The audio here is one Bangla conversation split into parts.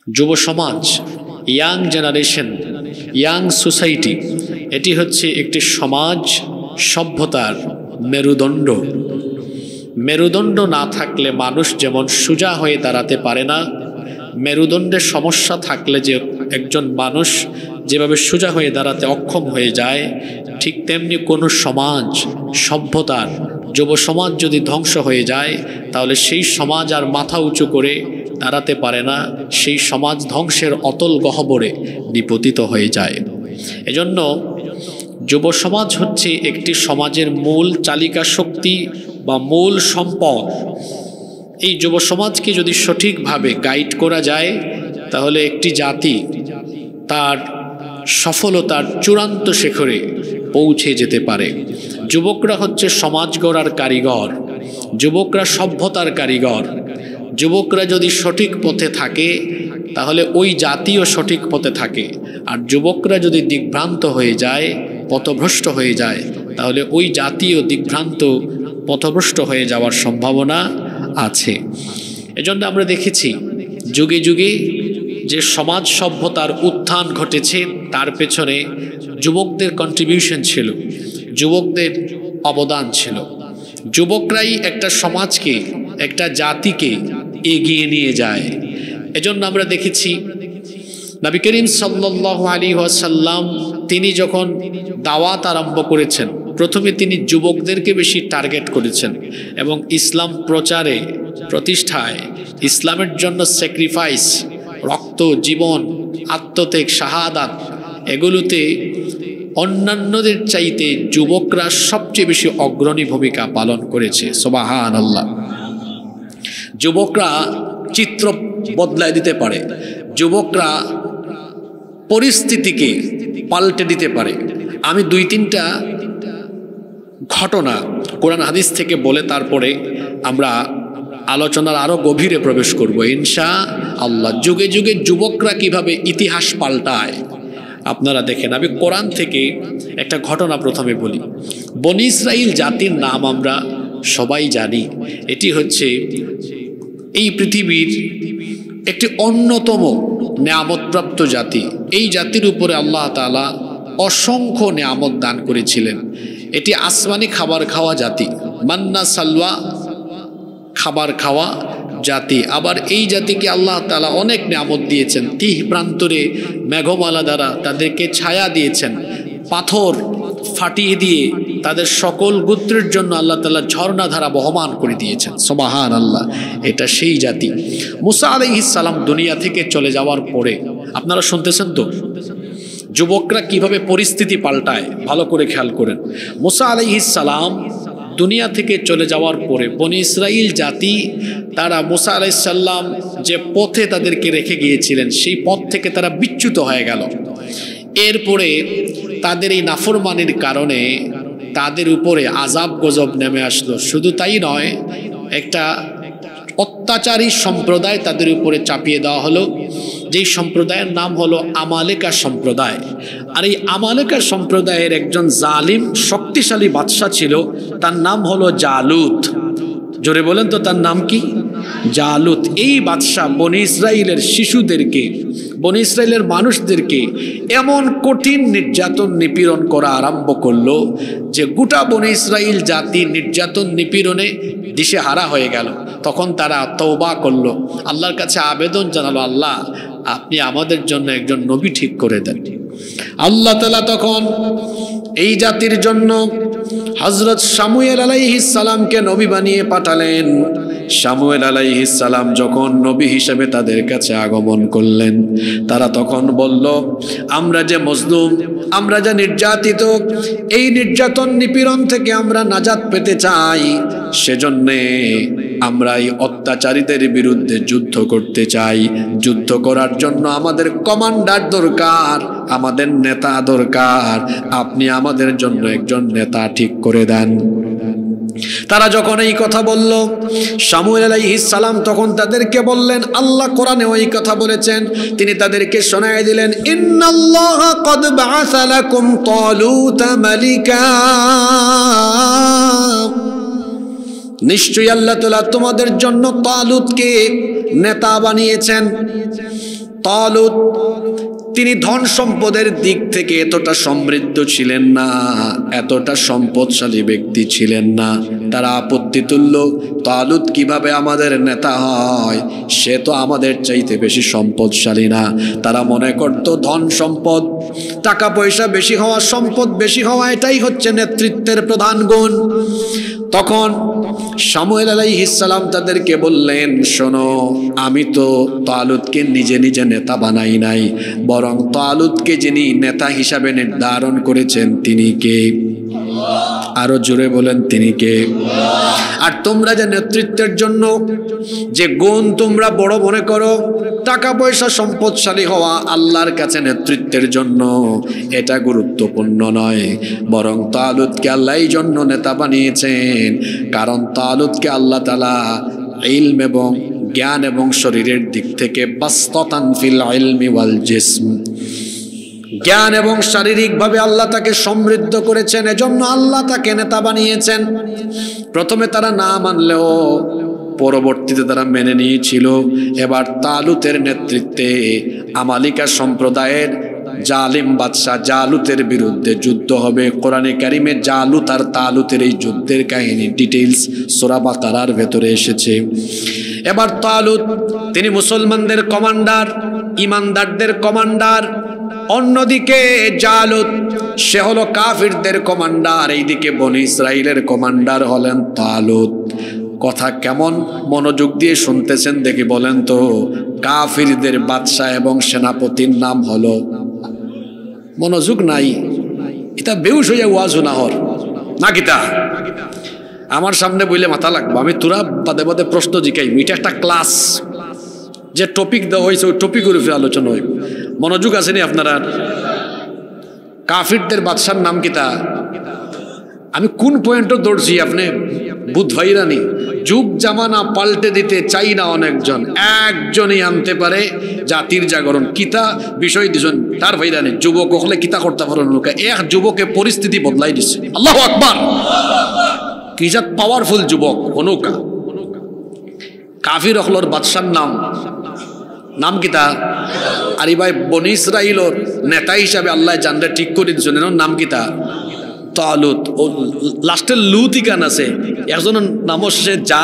যুব সমাজ, ইয়াং জেনারেশন, ইয়াং সোসাইটি, এটি হচ্ছে একটি সমাজ সভ্যতার মেরুদণ্ড। মেরুদণ্ড না থাকলে মানুষ যেমন সোজা হয়ে দাঁড়াতে পারে না, মেরুদণ্ডের সমস্যা থাকলে যে একজন মানুষ যেভাবে সোজা হয়ে দাঁড়াতে অক্ষম হয়ে যায়, ঠিক তেমনি কোনো সমাজ সভ্যতার যুব সমাজ যদি ধ্বংস হয়ে যায়, তাহলে সেই সমাজ আর মাথা উঁচু করে দাঁড়াতে পারে না, সেই সমাজ ধ্বংসের অতল গহ্বরে নিপতিত হয়ে যায়। এজন্য যুব সমাজ হচ্ছে একটি সমাজের মূল চালিকা শক্তি বা মূল সম্পদ। এই যুব সমাজকে যদি সঠিকভাবে গাইড করা যায়, তাহলে একটি জাতি তার সফলতার চূড়ান্ত শিখরে পৌঁছে যেতে পারে। যুবকরা হচ্ছে সমাজ গড়ার কারিগর, যুবকরা সভ্যতার কারিগর। যুবকরা যদি সঠিক পথে থাকে, তাহলে ওই জাতিও সঠিক পথে থাকে। আর যুবকরা যদি দিগ্ভ্রান্ত হয়ে যায়, পথভ্রষ্ট হয়ে যায়, তাহলে ওই জাতীয় দিগ্ভ্রান্ত পথভ্রষ্ট হয়ে যাওয়ার সম্ভাবনা আছে। এজন্য আমরা দেখেছি যুগে যুগে যে সমাজ সভ্যতার উত্থান ঘটেছে, তার পেছনে যুবকদের কন্ট্রিবিউশন ছিল, যুবকদের অবদান ছিল। যুবকরাই একটা সমাজকে, একটা জাতিকে এগিয়ে নিয়ে যায়। এজন্য আমরা দেখেছি নবী করিম সাল্লাল্লাহু আলাইহি ওয়াসাল্লাম তিনি যখন দাওয়াত আরম্ভ করেছেন, প্রথমে তিনি যুবকদেরকে বেশি টার্গেট করেছেন এবং ইসলাম প্রচারে, প্রতিষ্ঠায়, ইসলামের জন্য স্যাক্রিফাইস, রক্ত, জীবন, আত্মত্যাগ, শাহাদাত, এগুলোতে অন্যান্যদের চাইতে যুবকরা সবচেয়ে বেশি অগ্রণী ভূমিকা পালন করেছে। সুবহানাল্লাহ। যুবকরা চিত্র বদলায় দিতে পারে, যুবকরা পরিস্থিতিকে পাল্টে দিতে পারে। আমি 2-3টা ঘটনা কোরআন হাদিস থেকে বলে তারপরে আমরা আলোচনার আরো গভীরে প্রবেশ করব ইনশাআল্লাহ। যুগে যুগে যুবকরা কিভাবে ইতিহাস পাল্টায় আপনারা দেখেন। আমি কোরআন থেকে একটা ঘটনা প্রথমে বলি। বনি ইসরাইল জাতির নাম আমরা সবাই জানি। এটি হচ্ছে এই পৃথিবীর একটি অন্যতম নেয়ামতপ্রাপ্ত জাতি। এই জাতির উপরে আল্লাহ তাআলা অসংখ্য নেয়ামত দান করেছিলেন। এটি আসমানি খাবার খাওয়া জাতি, মান্না সালওয়া খাবার খাওয়া জাতি। আবার এই জাতিকে আল্লাহ তাআলা অনেক নেয়ামত দিয়েছেন। 30 প্রান্তরে মেঘমালা দ্বারা তাদেরকে ছায়া দিয়েছেন। পাথর ফাটিয়ে দিয়ে তাদের সকল গোত্রের জন্য আল্লাহ তাআলা ঝর্ণা ধারা বহমান করে দিয়েছেন। সুবহানাল্লাহ। এটা সেই জাতি। মুসা আলাইহিস সালাম দুনিয়া থেকে চলে যাওয়ার পরে, আপনারা শুনতেছেন তো যুবকরা কিভাবে পরিস্থিতি পাল্টায়, ভালো করে খেয়াল করেন। মুসা আলাইহিস সালাম দুনিয়া থেকে চলে যাওয়ার পরে বনি ইসরাইল জাতি, তারা মুসা আলাইহিস সালাম যে পথে তাদেরকে রেখে গিয়েছিলেন, সেই পথ থেকে তারা বিচ্যুত হয়ে গেল। এরপরে তাদের এই নাফরমানির কারণে তাদের উপরে আযাব গজব নেমে আসলো। শুধু তাই নয়, একটা অত্যাচারী সম্প্রদায় তাদের উপরে চাপিয়ে দেওয়া হলো, যেই সম্প্রদায়ের নাম হলো আমালেকা সম্প্রদায়। আর এই আমালেকা সম্প্রদায়ের একজন জালিম শক্তিশালী বাদশা ছিল, তার নাম হলো জালুত। জোরে বলেন তো, তার নাম কি? জালুত। এই বাদশা বনি ইসরাইলের শিশুদেরকে, বনি ইসরাইলের মানুষদেরকে এমন কঠিন নির্যাতন নিপীড়ন করা আরম্ভ করলো যে গোটা বনি ইসরাইল জাতি নির্যাতন নিপীড়নে দিশেহারা হয়ে গেল। তখন তারা তওবা করলো, আল্লাহর কাছে আবেদন জানালো, আল্লাহ আপনি আমাদের জন্য একজন নবী ঠিক করে দেন। আল্লাহ তাআলা তখন এই জাতির জন্য হযরত শামুয়েল আলাইহিস সালামকে নবী বানিয়ে পাঠালেন। শামুয়েল আলাইহিস সালাম যখন নবী হিসেবে তাদের কাছে আগমন করলেন, তারা তখন বলল, আমরা যে মজলুম, আমরা যে নির্যাতিত, এই নির্যাতন নিপীড়ন থেকে আমরা নাজাত পেতে চাই, সেজন্যে আমরা এই অত্যাচারীদের বিরুদ্ধে যুদ্ধ করতে চাই। যুদ্ধ করার জন্য আমাদের কমান্ডার দরকার, আমাদের নেতা দরকার। আপনি আমাদের জন্য একজন নেতা ঠিক করে দেন। তারা যখন এই কথা বলল, শামুয়েল আলাইহিস সালাম তখন তাদেরকে বললেন, আল্লাহ কোরআনে ওই কথা বলেছেন, তিনি তাদেরকে শোনায় দিলেন, ইন্নাল্লাহা ক্বাদ বাআসা লাকুম তালুতা মালিকা। নিশ্চয়ই আল্লাহ তাআলা তোমাদের জন্য তালুতকে নেতা বানিয়েছেন। তালুত তিনি ধন সম্পদের দিক থেকে এতটা সমৃদ্ধ ছিলেন না, এতটা সম্পদশালী ব্যক্তি ছিলেন না। তারা আপত্তি তুলল, তালুত কিভাবে আমাদের নেতা হয়, সে তো আমাদের চাইতে বেশি সম্পদশালী না। তারা মনে করত ধন সম্পদ, টাকা পয়সা বেশি হওয়া, সম্পদ বেশি হওয়া, এটাই হচ্ছে নেতৃত্বের প্রধান গুণ। তখন শামুয়েল আলাইহিস সালাম তাদেরকে বললেন, শোনো, আমি তো তালুতকে নিজে নিজে নেতা বানাই নাই, বরং তালুতকে যিনি নেতা হিসাবে নির্ধারণ করেছেন তিনি কে? আরো জোরে বলেন, তিনি কে? আর তোমরা যে নেতৃত্বের জন্য যে গুণ তোমরা বড় মনে করো, টাকা পয়সা সম্পদশালী হওয়া আল্লাহর কাছে নেতৃত্বের জন্য এটা গুরুত্বপূর্ণ নয়, বরং তালুতকে আল্লাহ এই জন্য নেতা বানিয়েছেন কারণ তালুতকে আল্লাহ তাআলা ইলম এবং জ্ঞান এবং শরীরের দিক থেকে বাসতাতান ফিল ইলমি ওয়াল জিসম, জ্ঞান এবং শারীরিকভাবে আল্লাহ তাকে সমৃদ্ধ করেছেন, এজন্য আল্লাহ তাকে নেতা বানিয়েছেন। প্রথমে তারা না মানলেও পরবর্তীতে তারা মেনে নিয়েছিল। এবার তালুতের নেতৃত্বে আমালিকা সম্প্রদায়ের জালিম বাদশাহ জালুতের বিরুদ্ধে যুদ্ধ হবে। কোরআনে কারিমে জালুত আর তালুতের এই যুদ্ধের কাহিনী ডিটেইলস সূরা বাকারার ভেতরে এসেছে। এবার তালুত তিনি মুসলমানদের কমান্ডার, ইমানদারদের কমান্ডার, অন্যদিকে জালুত সে হলো কাফিরদের কমান্ডার, এইদিকে বনি ইসরাইলের কমান্ডার হলেন তালুত। কথা কেমন মনোযোগ দিয়ে শুনতেছেন দেখি বলেন তো? কাফিরদের বাদশা এবং সেনাপতির নাম হলো, মনোযোগ নাই, এটা বেউস হইয়া ওয়াজ না হর না কিতা? আমার সামনে বইলে মাথা লাগবো, আমি তোরা বাদে বাদে প্রশ্ন জিকাই, এটা একটা ক্লাস, যে টপিক দেওয়া হয়েছে ওই টপিকের উপরে আলোচনা হয়। মনোযোগ আসেনি আপনারা? কাফিরদের বাদশার নাম কিতা? আমি কোন পয়েন্টও দৌড়ছি আপনি বুধ ভাইরানি। যুগ জামানা পাল্টে দিতে চাই না অনেকজন, একজনই আনতে পারে জাতির জাগরণ। কিতা বিষয় দিছেন তার ভাইরানি, যুবক হলে কিতা করতে পারেন লোকে, এক যুবকে পরিস্থিতি বদলাই দিচ্ছে। আল্লাহু আকবার! কি জাত পাওয়ারফুল যুবক অনুকা। কাফির হলর বাদশার নাম কিতা? আর ভাই বনি ইসরাইলর নেতা হিসাবে আল্লাহ জানরে ঠিক করে দিচ্ছেন, এর নাম কিতা? তালুত। ও লাস্টের লুতি গান আছে, একজনের নাম শেষে যা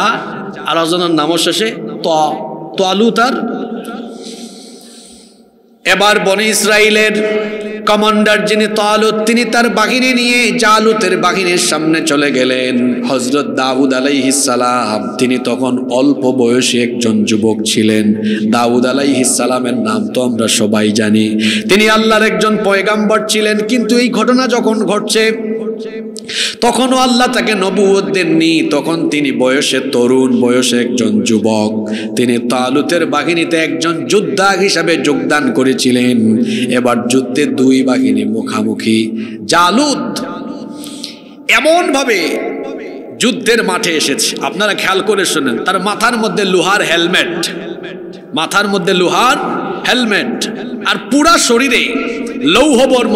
আর একজনের নাম শেষে তালুত। আর এবার বনি ইসরাইলের কমান্ডার যিনি তালুত, তিনি তার বাহিনী নিয়ে জালুতের বাহিনীর সামনে চলে গেলেন। হযরত দাউদ আলাইহিস সালাম তিনি তখন অল্প বয়সী একজন যুবক ছিলেন। দাউদ আলাইহিস সালামের নাম তো আমরা সবাই জানি, তিনি আল্লাহর একজন পয়গাম্বর ছিলেন। কিন্তু এই ঘটনা যখন ঘটছে তখনও আল্লাহ তাকে নবুয়ত দেননি, তখন তিনি বয়সে তরুণ, বয়সে একজন যুবক। তিনি তালুতের বাহিনীতে একজন যোদ্ধা হিসাবে যোগদান করেছিলেন। এবার যুদ্ধে দুই বাহিনী মুখামুখি। জালুত এমন ভাবে যুদ্ধের মাঠে এসেছে, আপনারা খেয়াল করে শুনেন, তার মাথার মধ্যে লোহার হেলমেট, মাথার মধ্যে লোহার হেলমেট, আর পুরা শরীরে লৌহবর্ম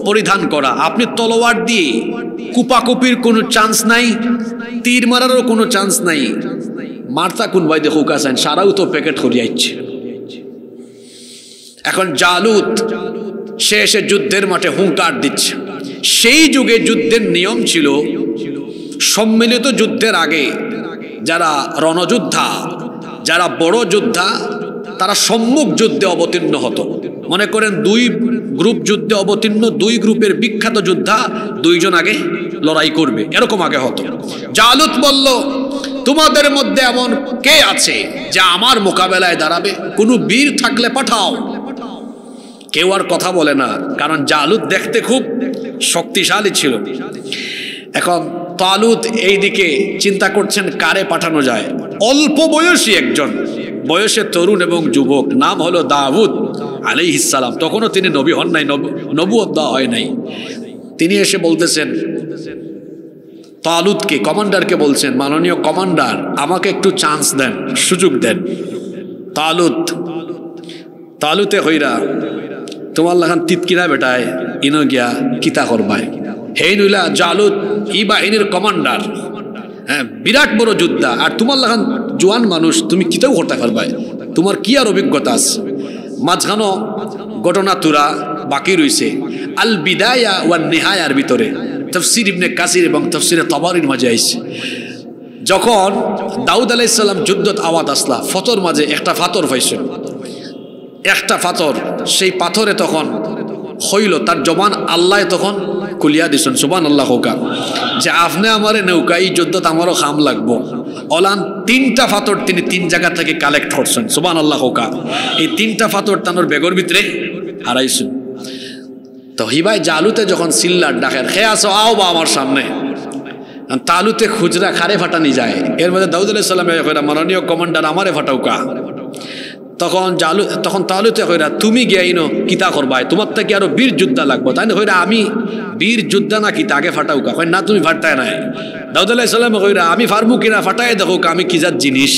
পরিধান করা। আপনি তলোয়ার দিয়ে কুপাকুপির কোনো চান্স নাই, তীর মারারও কোনো চান্স নাই। মারতা কোন ভাই দেখো কাছেন সারাও তো প্যাকেট করিয়াইছে। এখন জালুত সে এসে যুদ্ধের মাঠে হুঙ্কার দিচ্ছে। সেই যুগে যুদ্ধের নিয়ম ছিল, সম্মিলিত যুদ্ধের আগে যারা রণযোদ্ধা, যারা বড় যোদ্ধা, তারা সম্মুখ যুদ্ধে অবতীর্ণ হতো। মনে করেন দুই গ্রুপ যুদ্ধে অবতীর্ণ, দুই গ্রুপের বিখ্যাত যোদ্ধা দুইজন আগে লড়াই করবে, এরকম আগে হতো। জালুত বলল, তোমাদের মধ্যে এমন কে আছে যা আমার মোকাবেলায় দাঁড়াবে? কোনো বীর থাকলে পাঠাও। কেউ আর কথা বলে না, কারণ জালুত দেখতে খুব শক্তিশালী ছিল। এখন তালুত এইদিকে চিন্তা করছেন কারে পাঠানো যায়। অল্প বয়সী একজন, বয়সে তরুণ এবং যুবক, নাম হলো দাউদ আলাইহিস সালাম। তখনও তিনি নবী হন নাই, নবুয়ত দেওয়া হয় নাই। তিনি এসে বলতেছেন তালুতকে, কমান্ডারকে বলছেন, মাননীয় কমান্ডার, আমাকে একটু চান্স দেন, সুযোগ দেন। তালুতে হইরা তোমার লাখান তিতকিরা বেটায় ইনো গিয়া কিতা করবায়। হে নইলা জালুত ই বাহিনীর কমান্ডার, হ্যাঁ, বিরাট বড় যোদ্ধা, আর তোমার লাগান জোয়ান মানুষ, তুমি কিতাও করতে পারবা, তোমার কি আর অভিজ্ঞতা আছে? মাঝখানো ঘটনা তুরা বাকি রয়েছে আল বিদায়া ওয়ান নিহায়ার ভিতরে, তাফসীর ইবনে কাসির এবং তাফসীরে তাবারির মাঝে আইছে। যখন দাউদ আলাইহিস সালাম যুদ্ধত আওয়াজ আসলা, ফতর মাঝে একটা ফাতর পাইছেন, একটা পাথর, সেই পাথরে তখন হইল তার জবান আল্লাহ তখন খুলিয়া দিছেন, সুবহানাল্লাহ হোকা, যে আপনি আমারে নৌকা, এই যুদ্ধত আমারও খাম লাগবো। অলান তিনটা পাথর তিনি তিন জায়গা থেকে কালেক্ট করছেন, সুবহানাল্লাহ হোকা। এই তিনটা পাথর তানোর বেগর ভিতরে হারাইছেন। তো হিবাই জালুতে যখন সিল্লার ডাকের, খে আসো আও বা আমার সামনে, তালুতে খুচরা খারে ফাটানি যায়। এর মধ্যে দাউদ আলাইহিস সালাম মাননীয় কমান্ডার আমারে ফাটাউকা। তখন তালুতে কইরা তুমি গিয়াইনো কিতা করবাই, তোমার থেকে আরো বীর যোদ্ধা লাগবো, তাই না? কইরা আমি বীর যোদ্ধা না কিতা, আগে ফাটাউকা। কই না, তুমি ফাটায় নাই। দাউদ আলাইহিস সালাম কইরা আমি ফারমু কিনা, ফাটায় দেখো আমি কি জাত জিনিস,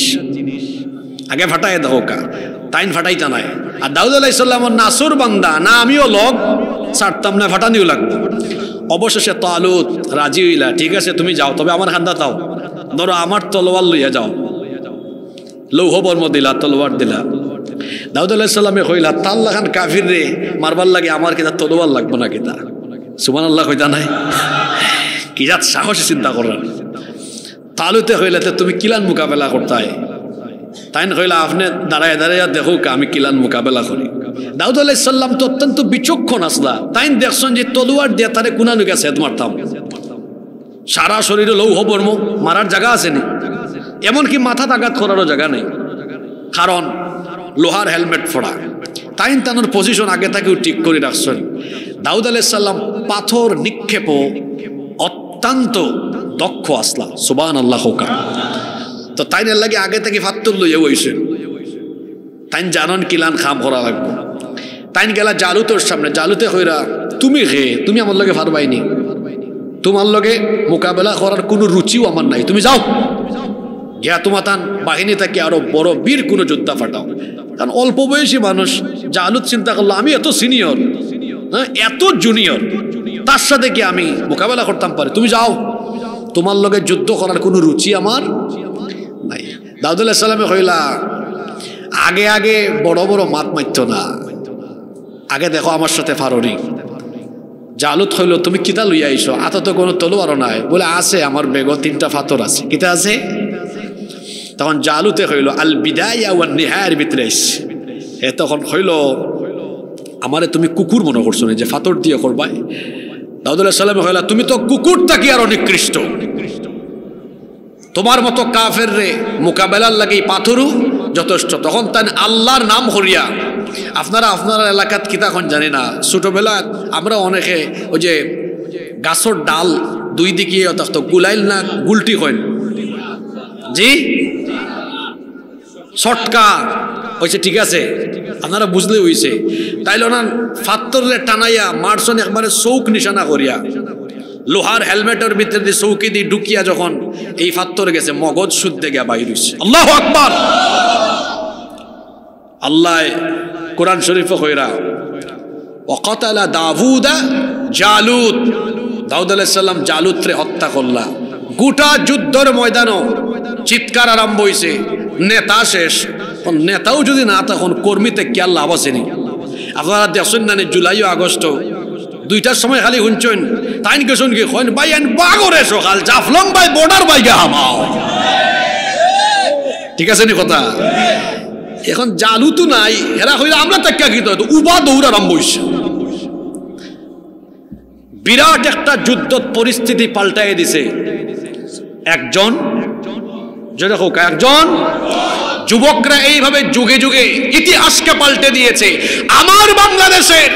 আগে ফাটায় দেখো কা। তাইন ফাটাইতা নাই। আর দাউদ আলাইহিস সালামের নাসুর বান্দা না, আমিও লগ ছাড়তাম না, ফাটানিও লাগবে। অবশেষে তালুত রাজি হইলা, ঠিক আছে তুমি যাও, তবে আমার খান্দা তাও, ধরো আমার তলোয়ার লইয়া যাও। লৌহ বর্ম দিলা, তলোয়ার দিলা। দাউদ আলাইহিস সালামে কইলা, তাল্লা খান কাফির রে মারবার লাগে, আমার কিতা তলোয়ার লাগবে না কিতা? সুবহানাল্লাহ কইতা নাই? কি জাত সাহসী চিন্তা করেন। তালুতে কইলা, তুমি কিলান মোকাবেলা করতাই? তাই কইলা, আপনি দাঁড়ায় দাঁড়াইয়া দেখো আমি কিলান মোকাবেলা করি। দাউদ আলাইহিস সালাম তো অত্যন্ত বিচক্ষণ আসলা, তাই দেখছেন যে তলোয়ার দিয়ে তারে কুনানো গেছে মারতাম, সারা শরীরে লৌহ বর্ম, মারার জায়গা আসেনি, এমনকি মাথা আঘাত করারও জায়গা নেই, কারণ লোহার হেলমেট পরা। তাই তানোর পজিশন আগে থেকেও ঠিক করে রাখছেন। দাউদ আলাইহিস সালাম পাথর নিক্ষেপ অত্যন্ত দক্ষ আসলা, সুবহানাল্লাহ হোকা। তো তাইনের লাগে আগে থেকে ফাত্তর লইয়া হইছেন, তাই জানন কিলান খাম করা লাগবে। তাইন গেলা জালুতের সামনে, জালুতে কইরা তুমি হে, তুমি আমার লগে পারবাইনি, তোমার লগে মোকাবেলা করার কোনো রুচিও আমার নাই, তুমি যাও গিয়া তোমার তান বাহিনী থেকে আরো বড় বীর কোনো যোদ্ধা ফাটাও। কারণ অল্প বয়সী মানুষ, জালুত চিন্তা করলো আমি এত সিনিয়র, হ্যাঁ এত জুনিয়র, তার সাথে কি আমি মোকাবেলা করতাম পারি? তুমি যাও, তোমার লগে যুদ্ধ করার কোনো রুচি আমার নাই। দাউদ আলাইহিস সালামে কইলা, আগে আগে বড় বড় মাত মারত না, আগে দেখো আমার সাথে পারোনি। জালুত হইল, তুমি কিতা লইয়া আইছো? আত তো কোনো তলোয়ারও নাই। বলে আছে, আমার বেগ তিনটা পাথর আছে। কিতা আছে? তখন জালুতে হইল আল বিদায়া ওয়ান নিহায়ার ভিতরে আইছে। তখন হইল, আমারে তুমি কুকুর মনে করছো না যে ফাতর দিয়ে করবাই? দাউদ আলাইহিস সালাম কইলা, তুমি তো কুকুর থাকি আর নিকৃষ্ট, তোমার মতো কাফের রে মোকাবেলার লাগে পাথরও যথেষ্ট। তখন তাই আল্লাহর নাম হরিয়া, আপনারা আপনার এলাকাত কিতাখন জানি না, ছোটবেলা আমরা অনেকে ওই যে গাছর ডাল দুই দিকে থাকতো, গুলাইল না গুলটি কইন, জি ছটকা হয়েছে, ঠিক আছে আপনারা বুঝলে হইছে। তাইলে ওনার ফাত্তরে টানাইয়া মারসন একবারে চৌক নিশানা করিয়া, লোহার হেলমেটের ভিতরে দিয়ে চৌকি দিয়ে ঢুকিয়া যখন এই ফাত্তর গেছে, মগজ শুদ্ধে গিয়া বাইর হইছে। আল্লাহু আকবার। আল্লাহ কোরআন শরীফে কইরা, ওয়াকাতালা দাউদা জালুত, দাউদ আলাইহিস সালাম জালুতরে হত্যা করলা। গোটা যুদ্ধের ময়দানও চিৎকার আরম্ভ হইছে, নেতা শেষ। নেতাও যদি না তখন কর্মীতে কি আর লাভ আসেনি? আপনারা দেখছেন না, জুলাই আগস্ট 2টার সময় খালি শুনছেন, তাই গেছেন কি ভাই বাগরে সকাল জাফলং ভাই বর্ডার বাইকে হামাও, ঠিক আছে নি কথা? এখন জালুতু নাই, এরা হইলে আমরা তাকে কি উবা দৌড় আরম্ভ হইছে। বিরাট একটা যুদ্ধ পরিস্থিতি পাল্টাই দিছে একজন যুবকরা এইভাবে যুগে যুগে ইতিহাসকে পাল্টে দিয়েছে। আমার বাংলাদেশের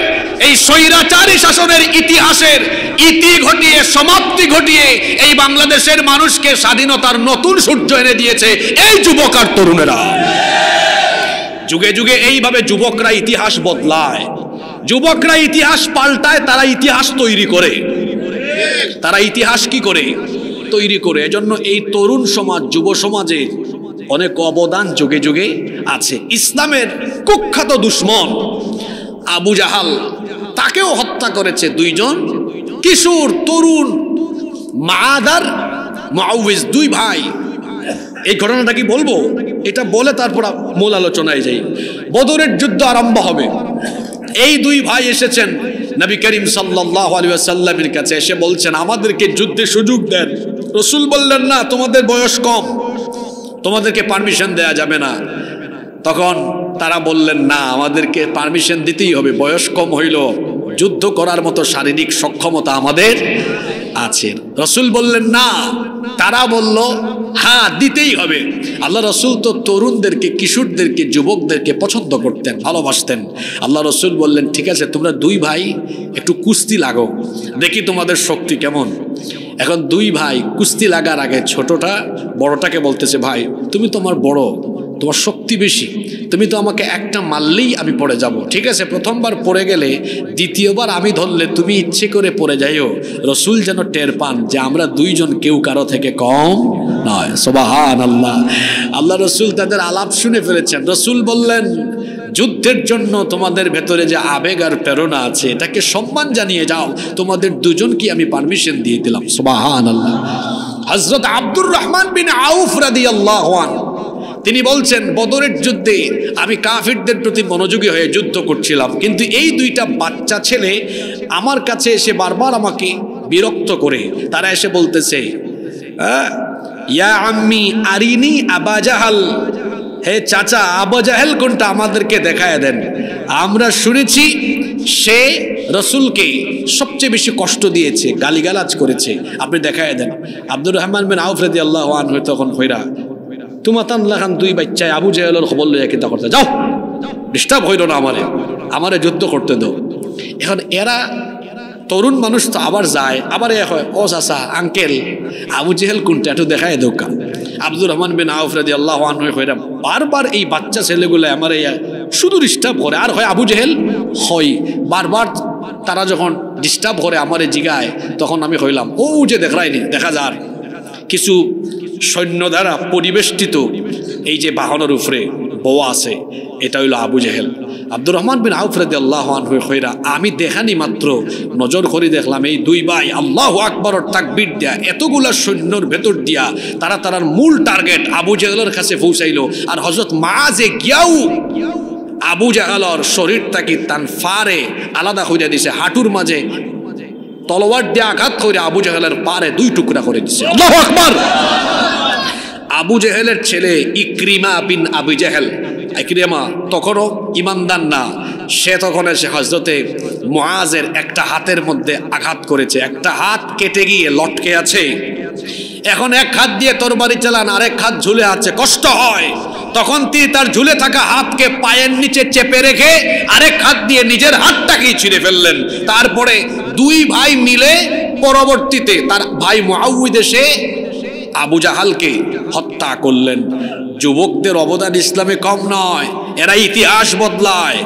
এই স্বৈরাচারী শাসনের ইতিহাসের ইতি ঘটিয়ে, সমাপ্তি ঘটিয়ে এই বাংলাদেশের মানুষকে স্বাধীনতার নতুন সূর্য এনে দিয়েছে এই যুবক আর তরুণেরা। যুগে যুগে এইভাবে যুবকরা ইতিহাস বদলায়, যুবকরা ইতিহাস পাল্টায়, তারা ইতিহাস তৈরি করে। তারা ইতিহাস কি করে? তৈরি করে। এজন্য এই তরুণ সমাজ, যুব সমাজে অনেক অবদান যুগে যুগে আছে। ইসলামের কুখ্যাত দুশ্মন আবু জাহাল, তাকেও হত্যা করেছে 2 জন কিশোর তরুণ, মাআদ আর মুআউযিজ, দুই ভাই। এই ঘটনাটা কি বলবো? এটা বলে তারপর মূল আলোচনায় যাই। বদরের যুদ্ধ আরম্ভ হবে। এই দুই ভাই এসেছেন নবী করিম সাল্লাল্লাহু আলাইহি ওয়াসাল্লামের কাছে, এসে বলছেন আমাদেরকে যুদ্ধে সুযোগ দেন। রাসূল বললেন না, তোমাদের বয়স কম, তোমাদেরকে পারমিশন দেয়া যাবে না। তখন তারা বললেন না, আমাদেরকে পারমিশন দিতেই হবে, বয়স কম হইল, যুদ্ধ করার মতো শারীরিক সক্ষমতা আমাদের আছে। রাসূল বললেন না, তারা বলল হ্যাঁ দিতেই হবে। আল্লাহ রাসূল তো তরুণদেরকে, কিশোরদেরকে, যুবকদেরকে পছন্দ করতেন, ভালোবাসতেন। আল্লাহ রাসূল বললেন ঠিক আছে, তোমরা দুই ভাই একটু কুস্তি লাগো, দেখি তোমাদের শক্তি কেমন। এখন দুই ভাই কুস্তি লাগার আগে ছোটটা বড়টাকে বলতেছে, ভাই তুমি তোমার বড়, তোমার শক্তি বেশি, তুমি তো আমাকে একটা মারলেই আমি পড়ে যাব, ঠিক আছে প্রথমবার পড়ে গেলে দ্বিতীয়বার আমি ধরলে তুমি ইচ্ছে করে পড়ে যাইও। রাসূল যেন টের পান যে আমরা দুইজন কেউ কারো থেকে কম নয়। সুবহানাল্লাহ। আল্লাহ রাসূল তাদের আলাপ শুনে ফেলেছেন। রাসূল বললেন যুদ্ধের জন্য তোমাদের ভেতরে যে আবেগ আর প্রেরণা আছে এটাকে সম্মান জানিয়ে যাও, তোমাদের দুজনকে আমি পারমিশন দিয়ে দিলাম। সুবহানাল্লাহ। হযরত আব্দুর রহমান বিন আউফ রাদিয়াল্লাহু আনহু তিনি বলছেন বদরের যুদ্ধে আমি কাফিরদের প্রতি মনোযোগী হয়ে যুদ্ধ করছিলাম, কিন্তু এই দুইটা বাচ্চা ছেলে আমার কাছে এসে বারবার আমাকে বিরক্ত করে। তারা এসে বলতেছে ইয়া আম্মি আরিনি আবা জাহাল, হে চাচা আবু জাহেল কোনটা আমাদেরকে দেখায় দেন। আমরা শুনেছি সে রাসূলকে সবচেয়ে বেশি কষ্ট দিয়েছে, গালিগালাজ করেছে, আপনি দেখায় দেন। আব্দুর রহমান বিন আউফ রাদিয়াল্লাহু আনহু তখন হইরা তুমাতান লাখান দুই বাচ্চায় আবু জাহেলের খবর লইয়া চিন্তা করতে যাও, ডিস্টার্ব হইল না আমারে যুদ্ধ করতে দাও। এখন এরা তরুণ মানুষ তো আবার যায়, আবার এ হয় ও চাচা আঙ্কেল আবু জেহেল কোনটা একটু দেখায় দোকা। আব্দুর রহমান বিন আউফ রাদিয়াল্লাহু আনহু কইরা বারবার এই বাচ্চা ছেলেগুলো আমারে শুধু ডিস্টার্ব করে, আর হয় আবু জেহেল হয় বারবার। তারা যখন ডিস্টার্ব করে আমারে জিগায়, তখন আমি হইলাম ও যে দেখায়নি, দেখা যার কিছু সৈন্য দ্বারা পরিবেষ্টিত এই যে বাহনের উপরে বউ আছে, এটা হইল আবু জেহেল। আব্দুর রহমান বিন আউফ রাদিয়াল্লাহু আনহু কইরা আমি দেখানি মাত্র নজর করে দেখলাম এই দুই ভাই আল্লাহু আকবার তাকবীর দেয়া এতগুলা সৈন্যর ভেতর দিয়া তারা তারার মূল টার্গেট আবু জেহেলের কাছে পৌঁছাইলো। আর হযরত মাআজে গিয়াও আবু জেহেলের শরীরটাকে তান ফারে আলাদা হইয়া দিছে, হাঁটুর মাঝে তলোয়ার দিয়ে আঘাত করে আবু জেহেলের পারে দুই টুকরা করে দিছে। আল্লাহু আকবার। আবু জেহেলের ছেলে ইকরিমা বিন আবু জেহেল, ইকরিমা তখনও ইমানদার না, সে তখন এসে হযরতে মুআজের একটা হাতের মধ্যে আঘাত করেছে, একটা হাত কেটে গিয়ে লটকে আছে। এখন এক হাত দিয়ে তরবারি চালান, আরেক হাত ঝুলে আছে, কষ্ট হয়। তখন তিনি তার ঝুলে থাকা হাতকে পায়ের নিচে চেপে রেখে আরেক হাত দিয়ে নিজের হাতটাকেই ছিঁড়ে ফেললেন। তারপরে দুই ভাই মিলে পরবর্তীতে তার ভাই মুআউযিদ এসে আবু জাহালকে হত্যা করলেন। যুবকদের অবদান ইসলামে কম নয়, এরা ইতিহাস বদলায়।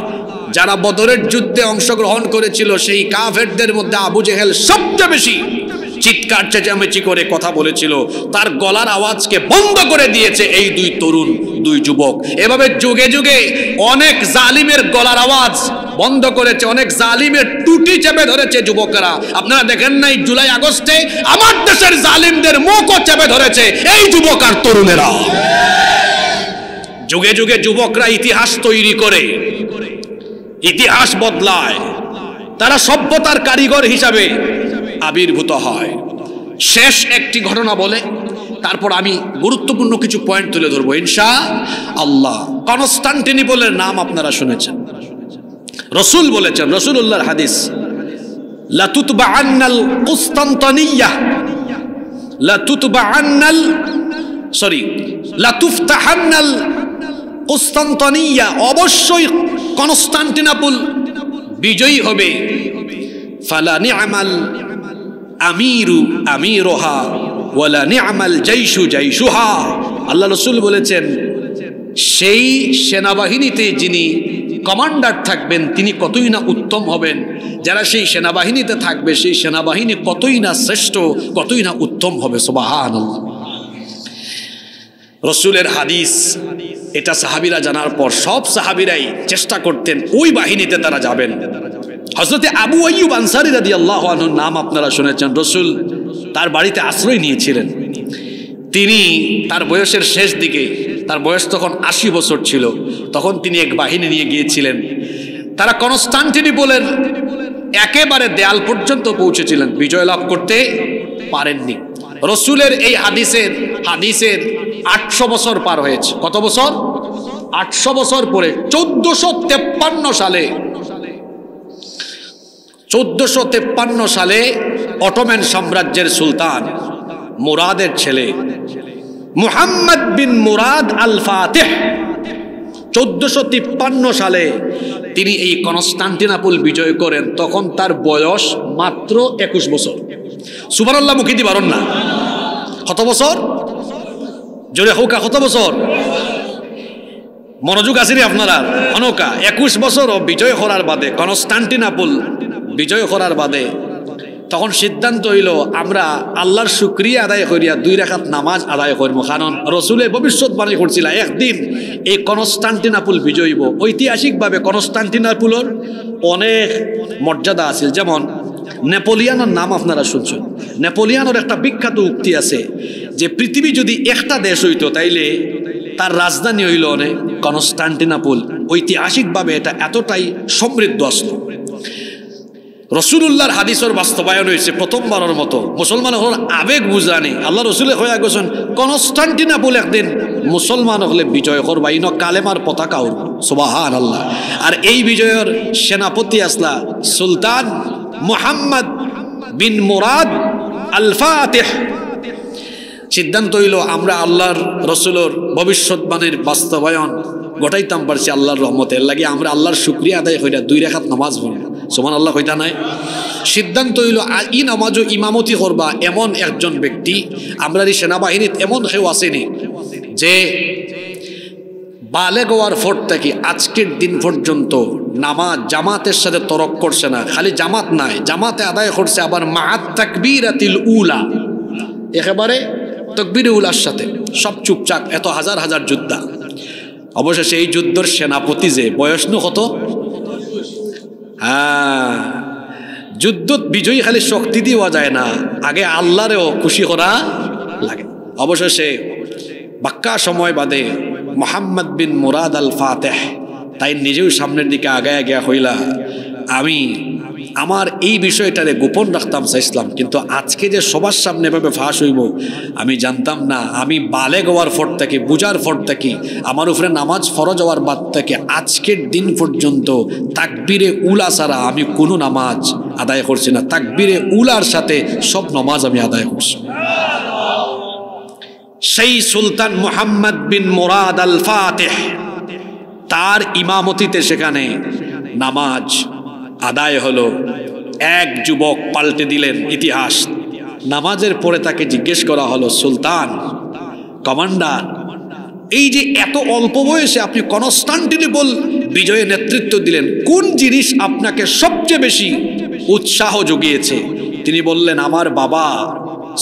যারা বদরের যুদ্ধে অংশগ্রহণ করেছিল সেই কাফেরদের মধ্যে আবু জেহেল সবচেয়ে বেশি চিৎকার চেঁচামেচি করে কথা বলেছিল, তার গলার আওয়াজকে বন্ধ করে দিয়েছে এই দুই তরুণ, দুই যুবক। এভাবে যুগে যুগে অনেক জালিমের গলার আওয়াজ বন্ধ করেছে, অনেক জালিমের টুটি চেপে ধরেছে যুবকেরা। আপনারা দেখেন নাই জুলাই আগস্টে আমার দেশের জালিমদের মুখও চেপে ধরেছে এই যুবক আর তরুণেরা। যুগে যুগে যুবকরা ইতিহাস তৈরি করে, ইতিহাস বদলায়, তারা সভ্যতার কারিগর হিসাবে আবির্ভূত হয়। শেষ একটি ঘটনা বলে তারপর আমি গুরুত্বপূর্ণ কিছু পয়েন্ট তুলে ধরবো ইনশাআল্লাহ। কনস্টান্টিনোপলের নাম আপনারা শুনেছেন, রাসূল বলেছেন, রাসূলুল্লাহর হাদিস, লাতুতবাআন্নাল কুসতান্তানিয়া লাতুফতাহান্নাল কুসতান্তানিয়া, অবশ্যই কনস্টান্টিনোপল বিজয়ী হবে। ফালা নি'মাল আমিরু আমিরুহা ওয়ালা নি'মাল জাইশু জাইশুহা। আল্লাহ রাসূল বলেছেন সেই সেনাবাহিনীতে যিনি কমান্ডার থাকবেন তিনি কতই না উত্তম হবেন, যারা সেই সেনাবাহিনীতে থাকবে সেই সেনাবাহিনী কতই না শ্রেষ্ঠ, কতই না উত্তম হবে। সুবহানাল্লাহ। রাসূলের হাদিস, এটা সাহাবীরা জানার পর সব সাহাবীরাই চেষ্টা করতেন ওই বাহিনীতে তারা যাবেন। হযরতে আবু আইয়ুব আনসারী রাদিয়াল্লাহু আনহুর নাম আপনারা শুনেছেন, রাসূল তার বাড়িতে আশ্রয় নিয়েছিলেন। তিনি তার বয়সের শেষ দিকে, তার বয়স তখন 80 বছর ছিল, তখন তিনি এক বাহিনী নিয়ে গিয়েছিলেন। তারা কনস্টান্টিনোপলের একেবারে দেয়াল পর্যন্ত পৌঁছেছিলেন, বিজয় লাভ করতে পারেননি। রসুলের এই হাদিসের 800 বছর পার হয়েছে। কত বছর? 800 বছর পরে 1453 সালে অটোম্যান সাম্রাজ্যের সুলতান মুরাদের ছেলে মুহাম্মদ বিন মুরাদ আল ফাতিহ 1453 সালে তিনি এই কনস্টান্টিনোপল বিজয় করেন। তখন তার বয়স মাত্র 21 বছর। সুবহানাল্লাহ মুখে দি পারেন না? কত বছর? জোরে হোকা, কত বছর? মনোযোগ আসেনি আপনারা? অনকা 21 বছর বিজয় করার বাদে, কনস্টান্টিনোপল বিজয় করার বাদে তখন সিদ্ধান্ত হইল আমরা আল্লাহর শুকরিয়া আদায় করিয়া 2 রাকাত নামাজ আদায় করবো। কারণ রসুলে ভবিষ্যৎবাণী করছিল একদিন এই কনস্টান্টিনোপল বিজয় হইব। ঐতিহাসিকভাবে কনস্টান্টিনোপলের অনেক মর্যাদা আছে। যেমন নেপোলিয়ানের নাম আপনারা শুনছেন। নেপোলিয়ানের একটা বিখ্যাত উক্তি আছে যে পৃথিবী যদি একটা দেশ হইতো তাইলে তার রাজধানী হইল কনস্টান্টিনোপল। ঐতিহাসিকভাবে এটা এতটাই সমৃদ্ধ আসলো। রসুলুল্লাহর হাদিসের বাস্তবায়ন হয়েছে প্রথমবারের মতো। মুসলমান হল আবেগ বুঝানি। আল্লাহ রসুলে হয়ে গেছেন কনস্টান্টিনোপল একদিন মুসলমান হলে বিজয় করবা, ইন কালেমার পতাকা উড়ব। সুবহানাল্লাহ। আর এই বিজয়ের সেনাপতি আসলা সুলতান মুহাম্মদ বিন মুরাদ আল ফাতিহ। সিদ্ধান্ত হইল আমরা আল্লাহর রসুলের ভবিষ্যৎবাণীর বাস্তবায়ন গোটাইতাম পারছি আল্লাহর রহমতের লাগে। আমরা আল্লাহর শুকরিয়া আদায় কইরা 2 রাকাত নামাজ পড়ব। সুবহানাল্লাহ কইতা নাই? সিদ্ধান্ত হইল ই নামাজও ইমামতি করবা এমন একজন ব্যক্তি। আমরা এই সেনাবাহিনীত এমন কেউ আসেনি যে বালেগ হওয়ার পর থেকে আজকের দিন পর্যন্ত নামাজ জামাতের সাথে তরক করছে না। খালি জামাত নাই, জামাতে আদায় করছে আবার মাআত তাকবীরাতিল উলা, একেবারে তাকবীরে উলার সাথে। সব চুপচাপ, এত হাজার হাজার যোদ্ধা। অবশেষে এই যুদ্ধের সেনাপতি যে বয়স কত? হ্যাঁ, যুদ্ধ বিজয়ী খালি শক্তি দেওয়া যায় না, আগে আল্লাহরেও খুশি করা লাগে। অবশেষে বাক্কা সময় বাদে মুহাম্মদ বিন মুরাদ আল ফাতিহ তাই নিজেও সামনের দিকে আগায় গিয়া হইলা আমি আমার এই বিষয়টারে গোপন রাখতাম চাইছিলাম, কিন্তু আজকে যে সবার সামনে ভাবে ফাঁস হইব আমি জানতাম না। আমি বালেগ হওয়ার পর থেকে, বুঝার পর থেকে, আমার উপরে নামাজ ফরজ হওয়ার বাদ থেকে আজকের দিন পর্যন্ত তাকবীরে উলা ছাড়া আমি কোনো নামাজ আদায় করছি না। তাকবীরে উলার সাথে সব নামাজ আমি আদায় করছি। সেই সুলতান মুহাম্মদ বিন মুরাদ আল ফাতিহ তার ইমামতিতে সেখানে নামাজ আদায় হলো। এক যুবক পাল্টে দিলেন ইতিহাস। নামাজের পরে তাকে জিজ্ঞেস করা হলো, সুলতান কমান্ডার, এই যে এত অল্প বয়সে আপনি কনস্টান্টিনোপল বিজয়ে নেতৃত্ব দিলেন, কোন জিনিস আপনাকে সবচেয়ে বেশি উৎসাহ জুগিয়েছে? তিনি বললেন, আমার বাবা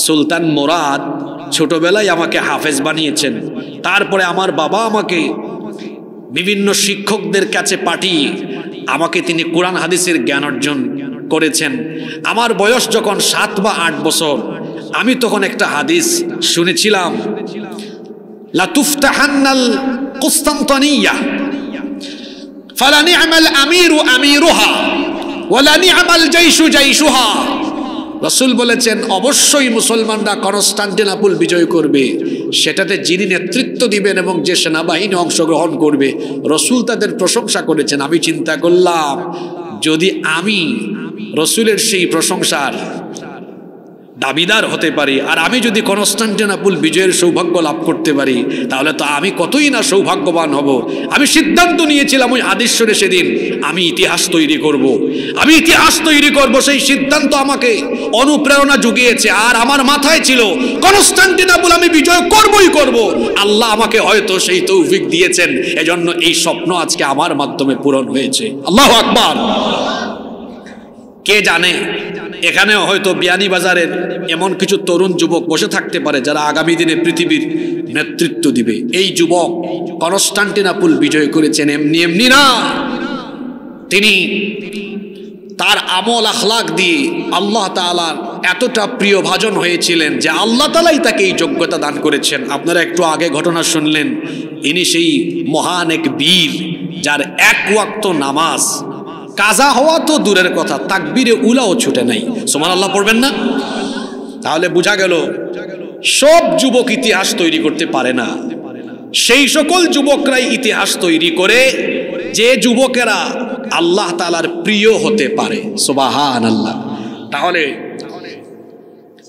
সুলতান মুরাদ ছোটবেলায় আমাকে হাফেজ বানিয়েছেন। তারপরে আমার বাবা আমাকে বিভিন্ন শিক্ষকদের কাছে পাঠিয়ে আমাকে তিনি কোরআন হাদিসের জ্ঞান অর্জন করেছেন। আমার বয়স যখন 7 বা 8 বছর, আমি তখন একটা হাদিস শুনেছিলাম, লা তুফতাহান্নাল কুস্তান্তনিয়া ফালা নি'মাল আমিরু আমিরুহা ওয়ালা নি'মাল জাইশু জাইশুহা। রাসূল বলেছেন অবশ্যই মুসলমানরা কনস্টান্টিনোপল বিজয় করবে, সেটাতে যিনি নেতৃত্ব দিবেন এবং যে সেনাবাহিনী অংশগ্রহণ করবে রাসূল তাদের প্রশংসা করেছেন। আমি চিন্তা করলাম, যদি আমি রাসূলের সেই প্রশংসার দাবিদার হতে পারি আর আমি যদি কনস্টান্টিনোপল বিজয়ের সৌভাগ্য লাভ করতে পারি, তাহলে তো আমি কতই না সৌভাগ্যবান হব। আমি সিদ্ধান্ত নিয়েছিলাম ওই হাদিস শুনে সেদিন আমি ইতিহাস তৈরি করব, আমি ইতিহাস তৈরি করব। সেই সিদ্ধান্ত আমাকে অনুপ্রেরণা জুগিয়েছে। আর আমার মাথায় ছিল কনস্টান্টিনোপল আমি বিজয় করবই করব। আল্লাহ আমাকে হয়তো সেই তৌফিক দিয়েছেন, এজন্য এই স্বপ্ন আজকে আমার মাধ্যমে পূরণ হয়েছে। আল্লাহু আকবার। কে জানে, এখানেও হয়তো বিয়ানীবাজারের এমন কিছু তরুণ যুবক বসে থাকতে পারে যারা আগামী দিনে পৃথিবীর নেতৃত্ব দিবে। এই যুবক কনস্টান্টিনোপল বিজয় করেছেন এমনি এমনি না, তিনি তার আমল আখলাক দিয়ে আল্লাহ তাআলার এতটা প্রিয়ভাজন হয়েছিলেন যে আল্লাহ তাআলাই তাকে এই যোগ্যতা দান করেছেন। আপনারা একটু আগে ঘটনা শুনলেন, ইনি সেই মহান এক বীর যার এক ওয়াক্ত নামাজ কাজা হওয়া তো দূরের কথা, তাকবীরে উলাও ছুটে নাই। সুবহানাল্লাহ পড়বেন না? তাহলে বোঝা গেল সব যুবক ইতিহাস তৈরি করতে পারে না। সেই সকল যুবকরাই ইতিহাস তৈরি করে যে যুবকেরা আল্লাহ তাআলার প্রিয় হতে পারে। সুবহানাল্লাহ। তাহলে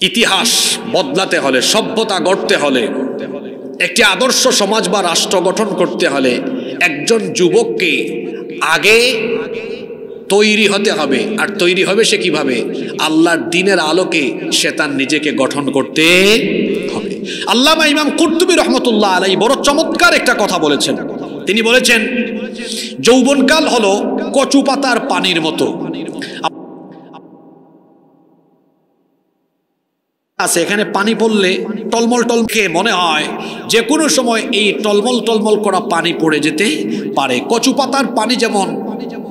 ইতিহাস বদলাতে হলে, সভ্যতা গড়তে হলে, একটি আদর্শ সমাজ বা রাষ্ট্র গঠন করতে হলে একজন যুবককে আগে তৈরি হতে হবে। আর তৈরি হবে সে কিভাবে? আল্লাহর দ্বীনের আলোকে সে তার নিজেকে গঠন করতে হবে। আল্লামা ইমাম কুরতুবী রহমতুল্লাহ আলাইহি বড় চমৎকার একটা কথা বলেছেন। তিনি বলেছেন, যৌবনকাল হলো কচু পাতার পানির মতো। আছে এখানে পানি পড়লে টলমল খেয়ে মনে হয় যে কোনো সময় এই টলমল টলমল করা পানি পড়ে যেতে পারে। কচু পাতার পানি যেমন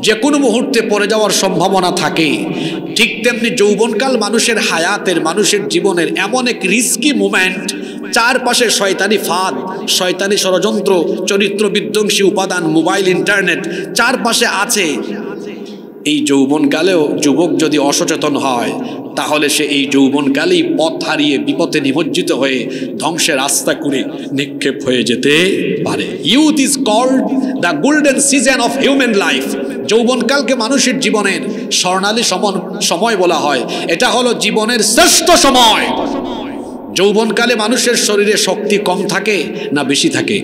যে কোনো মুহূর্তে পড়ে যাওয়ার সম্ভাবনা থাকে, ঠিক তেমনি যৌবনকাল মানুষের হায়াতের, মানুষের জীবনের এমন এক রিস্কি মোমেন্ট, চারপাশে শয়তানি ফাঁদ, শয়তানি ষড়যন্ত্র, চরিত্র বিধ্বংসী উপাদান, মোবাইল, ইন্টারনেট চারপাশে আছে। এই যৌবনকালেও যুবক যদি অসচেতন হয় তাহলে সে এই যৌবনকালেই পথ হারিয়ে বিপদে নিমজ্জিত হয়ে ধ্বংসের রাস্তা করে নিক্ষেপ হয়ে যেতে পারে। Youth is called the golden season of human life. যৌবনকালকে মানুষের জীবনের স্বর্ণালী সময় বলা হয়। এটা হলো জীবনের শ্রেষ্ঠ সময়। যৌবনকালে মানুষের শরীরে শক্তি কম থাকে না বেশি থাকে?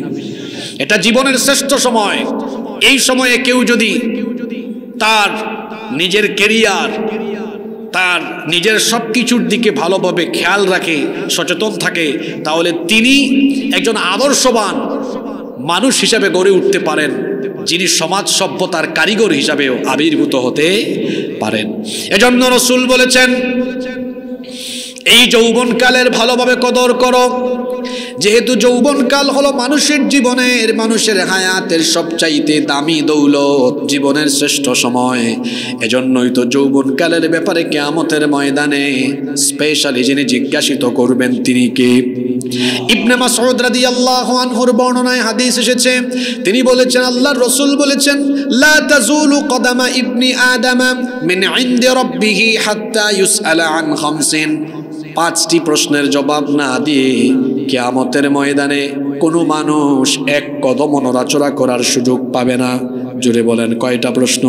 এটা জীবনের শ্রেষ্ঠ সময়। এই সময়ে কেউ যদি তার নিজের ক্যারিয়ার, তার নিজের সব কিছুর দিকে ভালোভাবে খেয়াল রাখে, সচেতন থাকে, তাহলে তিনি একজন আদর্শবান মানুষ হিসাবে গড়ে উঠতে পারেন, যিনি সমাজ সভ্যতার কারিগর হিসাবেও আবির্ভূত হতে পারেন। এজন্য রাসূল বলেছেন, এই যৌবনকালের ভালোভাবে কদর করো। যেহেতু যৌবনকাল হলো মানুষের জীবনের, মানুষের হায়াতের সবচাইতে দামি দৌলত, জীবনের শ্রেষ্ঠ সময়। এজন্যই তো যৌবনকালের ব্যাপারে কিয়ামতের ময়দানে স্পেশালি যিনি জিজ্ঞাসিত করবেন তিনি কে? ইবনে মাসউদ রাদিয়াল্লাহু আনহুর বর্ণনায় হাদিস এসেছে, তিনি বলেছেন, আল্লাহর রাসূল বলেছেন, লা তাজুলু কদামা ইবনি আদামা মিন ইনদি রাব্বিহি হাত্তা ইউসআলা আন খামসিন। 5টি প্রশ্নের জবাব না দিয়ে কিয়ামতের ময়দানে কোনো মানুষ এক কদম নড়াচড়া করার সুযোগ পাবে না। জোরে বলেন, কয়টা প্রশ্ন?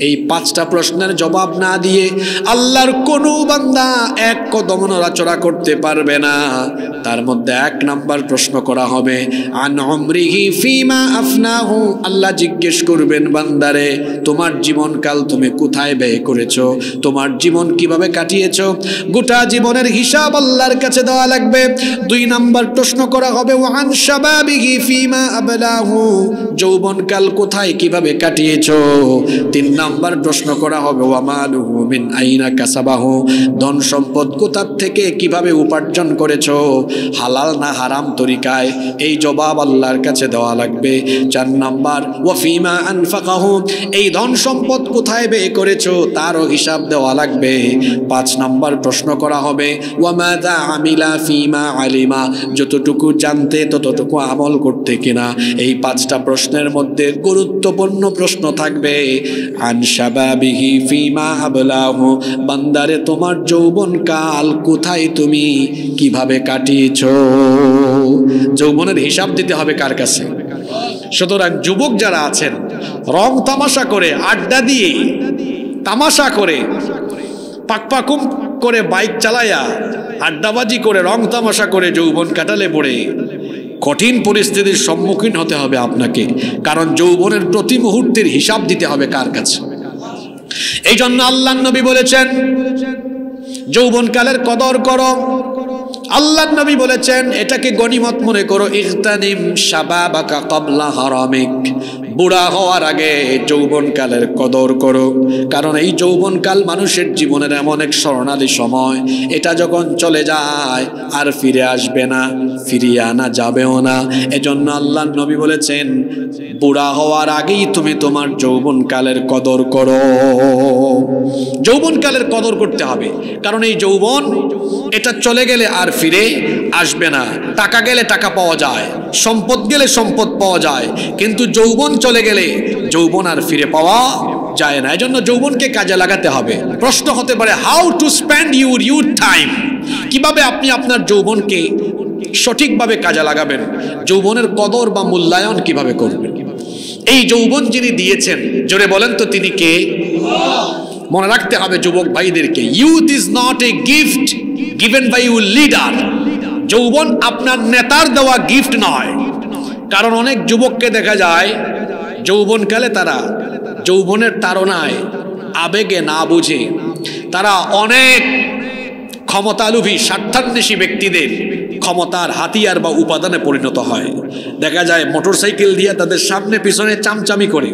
এই 5টা প্রশ্নের জবাব না দিয়ে আল্লাহর কোনো বান্দা এক কদম নড়াচড়া করতে পারবে না। তার মধ্যে 1 নাম্বার প্রশ্ন করা হবে, আন উমরিহি ফিমা আফনাহু। আল্লাহ জিজ্ঞেস করবেন, বান্দারে তোমার জীবনকাল তুমি কোথায় ব্যয় করেছো, তোমার জীবন কিভাবে কাটিয়েছো, গোটা জীবনের হিসাব আল্লাহর কাছে দেওয়া লাগবে। 2 নাম্বার প্রশ্ন করা হবে, ওয়ান শাবাবিহি ফিমা আবলাহু। যৌবনকাল কোথায় কিভাবে কাটিয়েছো। 3 নাম্বার প্রশ্ন করা হবে, ওয়া মালুহু মিন আইনা কাসাবাহু। ধন সম্পদ কোথা থেকে কিভাবে উপার্জন করেছো, হালাল না হারাম তরিকায়, এই জবাব আল্লাহর কাছে দেওয়া লাগবে। 4 নাম্বার, ওয়া ফিমা আনফাকাহু। এই ধন সম্পদ কোথায় ব্যয় করেছো তারও হিসাব দেওয়া লাগবে। 5 নাম্বার প্রশ্ন করা হবে, ওয়া মাযা আমিলা ফিমা আলিমা। যতটুকু জানতে ততটুকু আমল করতে কিনা। এই 5টা প্রশ্নের মধ্যে গুরুত্বপূর্ণ প্রশ্ন থাকবে, আন শাবাবিহি ফিমা আবলাহু। বান্দারে তোমার যৌবনকাল কোথায় তুমি কিভাবে কাটিয়েছো। যৌবনের হিসাব দিতে হবে কার কাছে? সুতরাং যুবক যারা আছেন, রং তামাশা করে, আড্ডা দিয়ে, তামাশা করে, পাকপাকুম করে, বাইক চালায়া, আড্ডাবাজি করে, রং তামাশা করে যৌবন কাটালে পড়ে কঠিন পরিস্থিতির সম্মুখীন হতে হবে আপনাকে। কারণ যৌবনের প্রতি মুহূর্তের হিসাব দিতে হবে কার কাছে? এই জন্য আল্লাহর নবী বলেছেন, যৌবনকালের কদর করো। আল্লাহর নবী বলেছেন, এটাকে গনিমত মনে করো। ইগতানিম শাবাবাকা ক্বাবলা হারামিক। বুড়া হওয়ার আগে যৌবনকালের কদর করো, কারণ এই যৌবনকাল মানুষের জীবনের এমন এক স্বর্ণালী সময়, এটা যখন চলে যায় আর ফিরে আসবে না, ফিরিয়ে আনা যাবেও না। এজন্য আল্লাহর নবী বলেছেন, বুড়া হওয়ার আগেই তুমি তোমার যৌবনকালের কদর করো। যৌবনকালের কদর করতে হবে, কারণ এই যৌবন এটা চলে গেলে আর ফিরে আসবে না। টাকা গেলে টাকা পাওয়া যায়, সম্পদ গেলে সম্পদ পাওয়া যায়, কিন্তু যৌবন চলে গেলে যৌবন আর ফিরে পাওয়া যায় না। এজন্য যৌবনকে কাজে লাগাতে হবে। প্রশ্ন হতে পারে, how to spend your time, কিভাবে আপনি আপনার যৌবনকে সঠিকভাবে কাজে লাগাবেন, যৌবনের কদর বা মূল্যায়ন কিভাবে করবেন। এই যৌবন যিনি দিয়েছেন, জোরে বলেন তো তিনি কে? মনে রাখতে হবে যুবক ভাইদেরকে, youth is not a gift given by your leader. যৌবন আপনার নেতার দেওয়া গিফট নয়। কারণ অনেক যুবককে দেখা যায় যৌবনকালে তারা যৌবনের তাড়নায় আবেগে না বুঝে তারা অনেক ক্ষমতালোভী স্বার্থান্বেষী ব্যক্তিদের ক্ষমতার হাতিয়ার বা উপাদানে পরিণত হয়। দেখা যায় মোটরসাইকেল দিয়ে তাদের সামনে পিছনে চামচামি করে,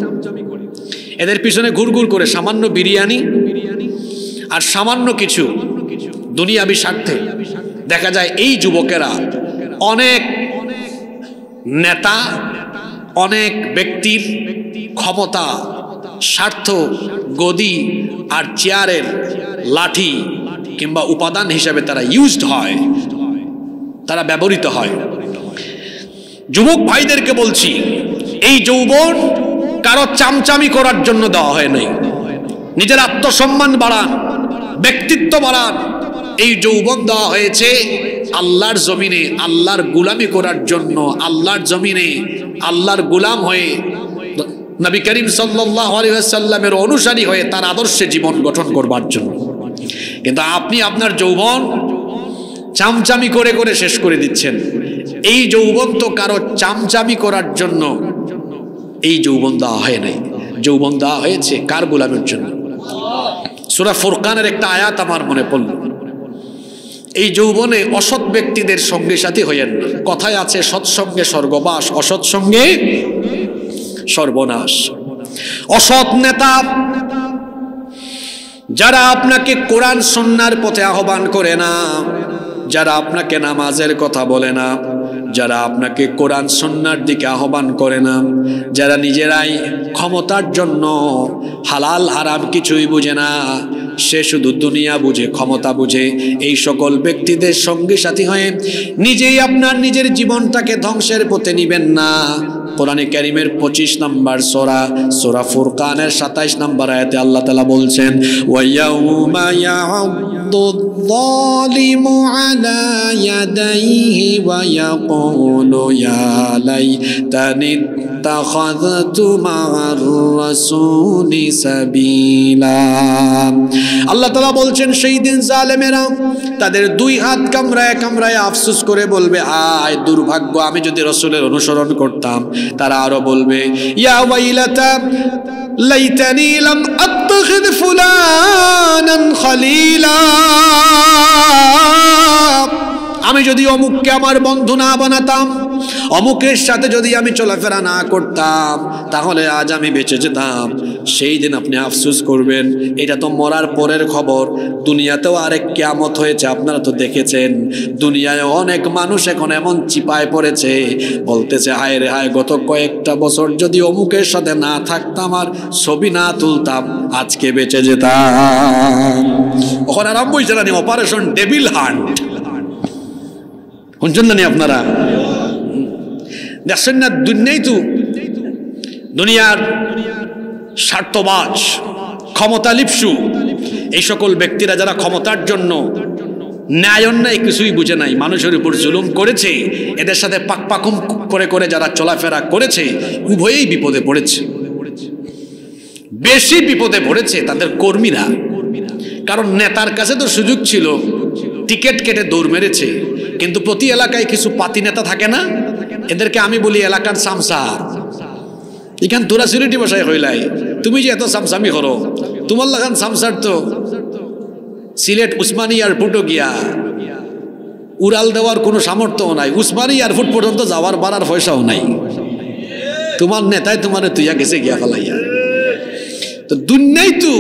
এদের পিছনে ঘুরঘুর করে সামান্য বিরিয়ানি আর সামান্য কিছু দুনিয়াবি স্বার্থে দেখা যায় এই যুবকেরা অনেক নেতা, অনেক ব্যক্তির ক্ষমতা, স্বার্থ, গদি আর চেয়ারের লাঠি কিংবা উপাদান হিসেবে তারা ইউজড হয়, তারা ব্যবহৃত হয়। যুবক ভাইদেরকে বলছি, এই যৌবন কারো চামচামি করার জন্য দেওয়া হয় নাই। নিজের আত্মসম্মান বাড়ান, ব্যক্তিত্ব বাড়ান। এই যৌবন দেওয়া হয়েছে আল্লাহর জমিনে আল্লাহর গুলামি করার জন্য, আল্লাহর জমিনে আল্লাহর গুলাম হয়ে নবী করিম সাল্লাল্লাহু আলাইহি ওয়াসাল্লামের অনুসারী হয়ে তার আদর্শে জীবন গঠন করবার জন্য। কিন্তু আপনি আপনার যৌবন চামচামি করে করে শেষ করে দিচ্ছেন। এই যৌবন তো কারো চামচামি করার জন্য এই যৌবন দেওয়া হয় নাই, যৌবন দেওয়া হয়েছে কার গোলামের জন্য। সূরা ফুরকানের একটা আয়াত আমার মনে পড়ল, এই যৌবনে অসৎ ব্যক্তিদের সঙ্গে সাথী হইয়েন না। কথায় আছে, সৎসঙ্গে স্বর্গবাস, অসৎ সঙ্গে সর্বনাশ। অসৎ নেতা যারা আপনাকে কোরআন সুন্নাহর পথে আহ্বান করে না, যারা আপনাকে নামাজের কথা বলে না, যারা আপনাকে কোরআন সুন্নাহর দিকে আহ্বান করে না, যারা নিজেরাই ক্ষমতার জন্য হালাল হারাম কিছুই বুঝে না, সে শুধু দুনিয়া বুঝে, ক্ষমতা বুঝে, এই সকল ব্যক্তিদের সঙ্গে সাথী হয়ে নিজেই আপনার নিজের জীবনটাকে ধ্বংসের পথে নিবেন না। কোরআনে কারীমের 25 নম্বর সূরা ফুরকানের 27 নম্বর আয়াতে আল্লাহ তাআলা বলছেন, ওয়া ইয়াউমা ইয়া'আদ্দু-যালিমু আলা ইয়াদাইহি ওয়া ইয়াকুলু ইয়া লাইতানি ইত্তাখাযতু মা'আর রাসূলি সাবিলা। আল্লাহ তাআলা বলছেন, সেই দিন জালেমেরা তাদের দুই হাত কামড়ায় কামড়ায় আফসোস করে বলবে, আয় দুর্ভাগ্য, আমি যদি রাসূলের অনুসরণ করতাম। তারা আরো বলবে, ইয়া ওয়াইলাতা লাইতানি লাম আত্তাখিদ ফুলানান খলিলা, আমি যদি অমুককে আমার বন্ধু না বানাতাম, অমুকের সাথে যদি আমি চলাফেরা না করতাম, তাহলে আজ আমি বেঁচে যেতাম। সেই দিন আপনি আফসোস করবেন। এটা তো মরার পরের খবর। দুনিয়াতেও আরেক কিয়ামত হয়েছে, আপনারা তো দেখেছেন। দুনিয়ায় অনেক মানুষ এখন এমন চিপায় পড়েছে, বলতেছে, হায় রে হায়, গত কয়েকটা বছর যদি অমুকের সাথে না থাকতাম আর ছবি না তুলতাম, আজকে বেঁচে যেতাম। ওখানে আরম্ভ হয়েছে না অপারেশন ডেভিল হান্ট, শুনছেন না আপনারা? দেখছেন না, দুনিয়াই তো দুনিয়ার স্বার্থবাজ, ক্ষমতা লিপসু এই সকল ব্যক্তিরা যারা ক্ষমতার জন্য ন্যায় অন্যায় কিছুই বুঝে নাই, মানুষের উপর জুলুম করেছে, এদের সাথে পাকপাকুম করে করে যারা চলাফেরা করেছে, উভয়েই বিপদে পড়েছে। বেশি বিপদে পড়েছে তাদের কর্মীরা, কারণ নেতার কাছে তো সুযোগ ছিল, টিকিট কেটে দৌড় মেরেছে। কিন্তু প্রতি এলাকায় কিছু পাতি নেতা থাকে না, এদেরকে আমি বলি এলাকার সামসা। এখান তোরা সিলেটি বসায় হইলাই, তুমি যে এত সামসামি করো, তোমার লাগান সামসার তো সিলেট উসমানী এয়ারপোর্টও গিয়া উড়াল দেওয়ার কোনো সামর্থ্য নাই, উসমানী এয়ারপোর্ট পর্যন্ত যাওয়ার বাড়ার পয়সাও নাই। তোমার নেতায় তোমার তুইয়া গেছে গিয়া ফেলাইয়া। তো দুনিয়ায় তো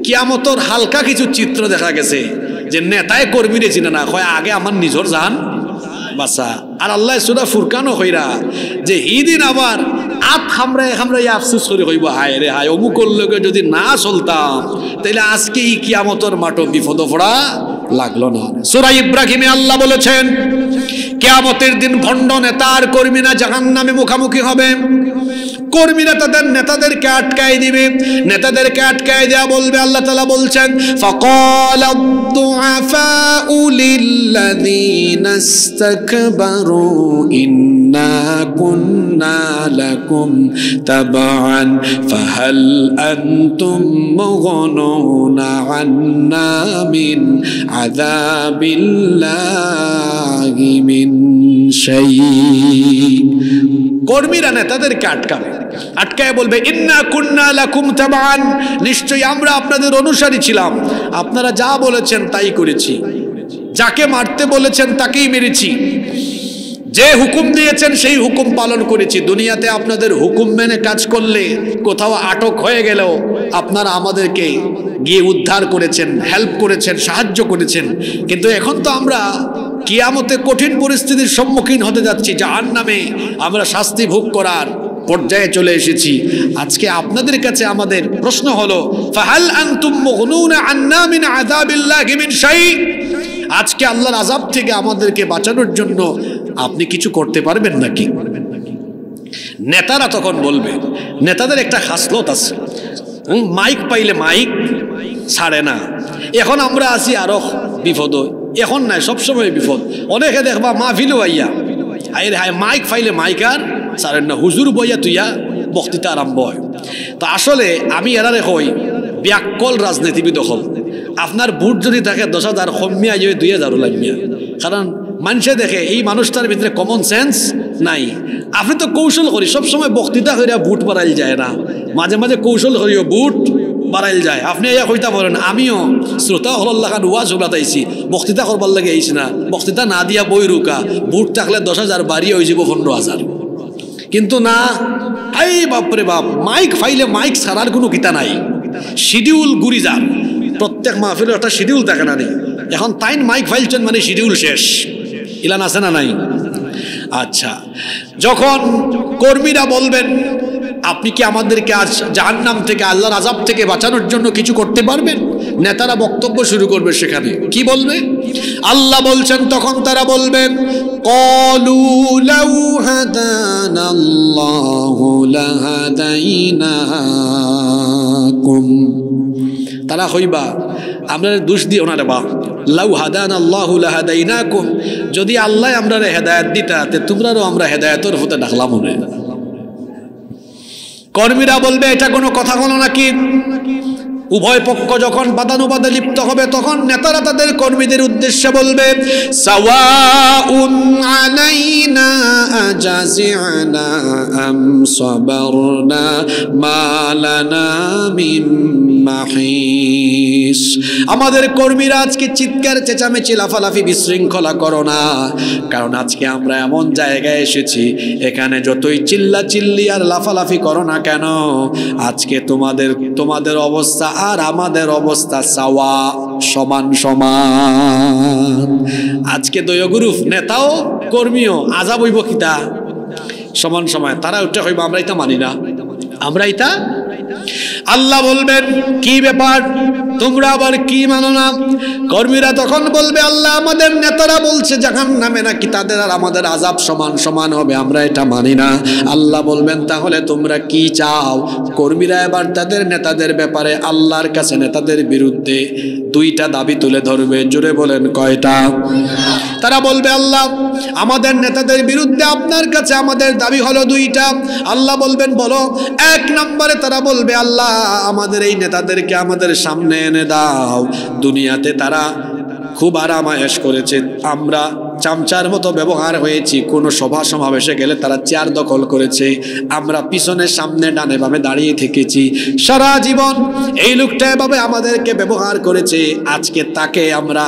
কিয়ামতর হালকা কিছু চিত্র দেখা গেছে যে নেতায় কর্মীরে চিনে না, কয় আগে আমার নিজর জান বাসা। আর আল্লাহ সূরা ফুরকানও কইরা যে ইদিন আবার আত আমরা আফসোস করে কইব, হায় রে হায়, অমুকর লোকে যদি না চলতাম তাহলে আজকে এই কিয়ামতর মাঠে বিপদ পড়া লাগলো না। সূরা ইব্রাহিমে আল্লাহ বলেছেন কিয়ামতের দিন ভণ্ড নেতা আর কর্মীরা জাহান্নামে মুখোমুখি হবে। কর্মীরা তাদের নেতাদেরকে আটকায় দিবে, নেতাদেরকে আটকায় দেয়া বলবে, আল্লাহ তাআলা বলছেন ফাকালা দুআফাউ লিল্লাযীনা ইসতাকবারু ইন্না কুন্না লাকুম তাবআন ফাহাল আনতুম মুগনুনা আন্না মিন আযাবিল্লাহি মিন শাই। কর্মীরা নেতাদেরকে আটকায় বলবে ইন্না কুন্না লাকুম তাবআন, নিশ্চয়ই আমরা আপনাদের অনুসারী ছিলাম, আপনারা যা বলেছেন তাই করেছি, যাকে মারতে বলেছেন তাকেই মেরেছি, যে হুকুম দিয়েছেন সেই হুকুম পালন করেছি। দুনিয়াতে আপনাদের হুকুম মেনে কাজ করলে কোথাও আটক হয়ে গেলেও আপনারা আমাদেরকে গিয়ে উদ্ধার করেছেন, হেল্প করেছেন, সাহায্য করেছেন। কিন্তু এখন তো আমরা কিয়ামতে কঠিন পরিস্থিতির সম্মুখীন হতে যাচ্ছি, জাহান্নামে আমরা শাস্তি ভোগ করার পর্যায়ে চলে এসেছি। আজকে আপনাদের কাছে আমাদের প্রশ্ন হলো ফাহাল আনতুম মুগনুনা আন্না মিন আযাবিল্লাহি মিন শাই, আজকে আল্লাহর আযাব থেকে আমাদেরকে বাঁচানোর জন্য আপনি কিছু করতে পারবেন নাকি? নেতারা তখন বলবে, নেতাদের একটা খাসলত আছে, মাইক পাইলে মাইক ছাড়ে না। এখন আমরা আছি আরো বিপদ, এখন নাই সবসময় বিপদ। অনেকে দেখবা মাহফিলও আইয়া আরে হায় মাইক পাইলে মাইক আর ছাড়েন না, হুজুর বইয়া তুইয়া বক্তৃতা আরম্ভ হয়। তো আসলে আমি এরারে কই ব্যাককল রাজনীতিবিদ হল, আপনার ভোট যদি থাকে 10,000 কমিয়া যাবে 2,000 লাগবে, কারণ মানুষে দেখে এই মানুষটার ভিতরে কমন সেন্স নাই। আপনি তো কৌশল করি সবসময় বক্তৃতা করিয়া ভোট বাড়াইল যায় না, মাঝে মাঝে কৌশল করিও ভোট বাড়াইল যায়। আপনি ইয়া কইতা বলেন আমিও শ্রোতা হল লাগান ওয়াজ হলাতাইছি, বক্তৃতা করবার লাগে আইছি না, বক্তৃতা না দিয়া বই রুকা, ভোট থাকলে 10,000 বাড়িয়ে হয়ে যাব 15,000। কিন্তু না, এই বাপরে বাপ, মাইক ফাইলে মাইক ছাড়ার কোনো কিতা নাই, শিডিউল গুরি যান। প্রত্যেক মাহফিলের একটা শিডিউল থাকে না নেই, এখন তাইন মাইক ফাইলছেন মানে শিডিউল শেষ, ইলান আছে না নাই? আচ্ছা, যখন কর্মীরা বলবেন আপনি কি আমাদেরকে আজ জাহান্নাম থেকে আল্লাহর আযাব থেকে বাঁচানোর জন্য কিছু করতে পারবেন, নেতারা বক্তব্য শুরু করবে। সেখানে কি বলবে আল্লাহ বলছেন, তখন তারা বলবে ক্বালু লাউ হাদানাল্লাহু লাহাদাইনাকুম, তারা হইবা আমরা দোষ দিও না রে বা, লাউ হাদানাল্লাহু লাহাদাইনাকুম, যদি আল্লাহ আমরা হেদায়েত দিতা তে তোমরাও আমরা হেদায়েতের হতে ডাকলাম মনে। কর্মীরা বলবে এটা কোনো কথা হলো নাকি? উভয় পক্ষ যখন বাদানুবাদে লিপ্ত হবে তখন নেতারা তাদের কর্মীদের উদ্দেশ্যে বলবে সাওয়াউন আলাইনা আজাজি'না আম সাবারনা মা লানা মিন মাহিস। আমাদের কর্মীরা আজকে চিৎকার চেঁচামেচি লাফালাফি বিশৃঙ্খলা করো না, কারণ আজকে আমরা এমন জায়গায় এসেছি এখানে যতই চিল্লা চিল্লি আর লাফালাফি করো না কেন, আজকে তোমাদের অবস্থা আর আমাদের অবস্থা সাওয়া, সমান সমান। আজকে দয়গুরু নেতাও কর্মীও আজাব হইব কিতা সমান সমান, তারা উঠে হইব আমরা এটা মানি না, আমরা এটা। আল্লাহ বলবেন কি ব্যাপার, তোমরা আবার কি মানো না? কর্মীরা তখন বলবে আল্লাহ আমাদের নেতারা বলছে জাহান্নামে নাকি তাদের আর আমাদের আযাব সমান সমান হবে, আমরা এটা মানি না। আল্লাহ বলবেন তাহলে তোমরা কি চাও? কর্মীরা এবার তাদের নেতাদের ব্যাপারে আল্লাহর কাছে নেতাদের বিরুদ্ধে দুইটা দাবি তুলে ধরবে। জোরে বলেন কয়টা? তারা বলবে আল্লাহ আমাদের নেতাদের বিরুদ্ধে আপনার কাছে আমাদের দাবি হলো দুইটা। আল্লাহ বলবেন বলো। এক নম্বরে তারা বলবে আল্লাহ আমাদের এই নেতাদেরকে আমাদের সামনে এনে দাও, দুনিয়াতে তারা খুব আরাম আয়েশ করেছে, আমরা চামচার মতো ব্যবহার হয়েছি। কোনো সভা সমাবেশে গেলে তারা চেয়ার দখল করেছে, আমরা পিছনে সামনে ডানে বামে দাঁড়িয়ে থেকেছি। সারা জীবন এই লোকটা এভাবে আমাদেরকে ব্যবহার করেছে, আজকে তাকে আমরা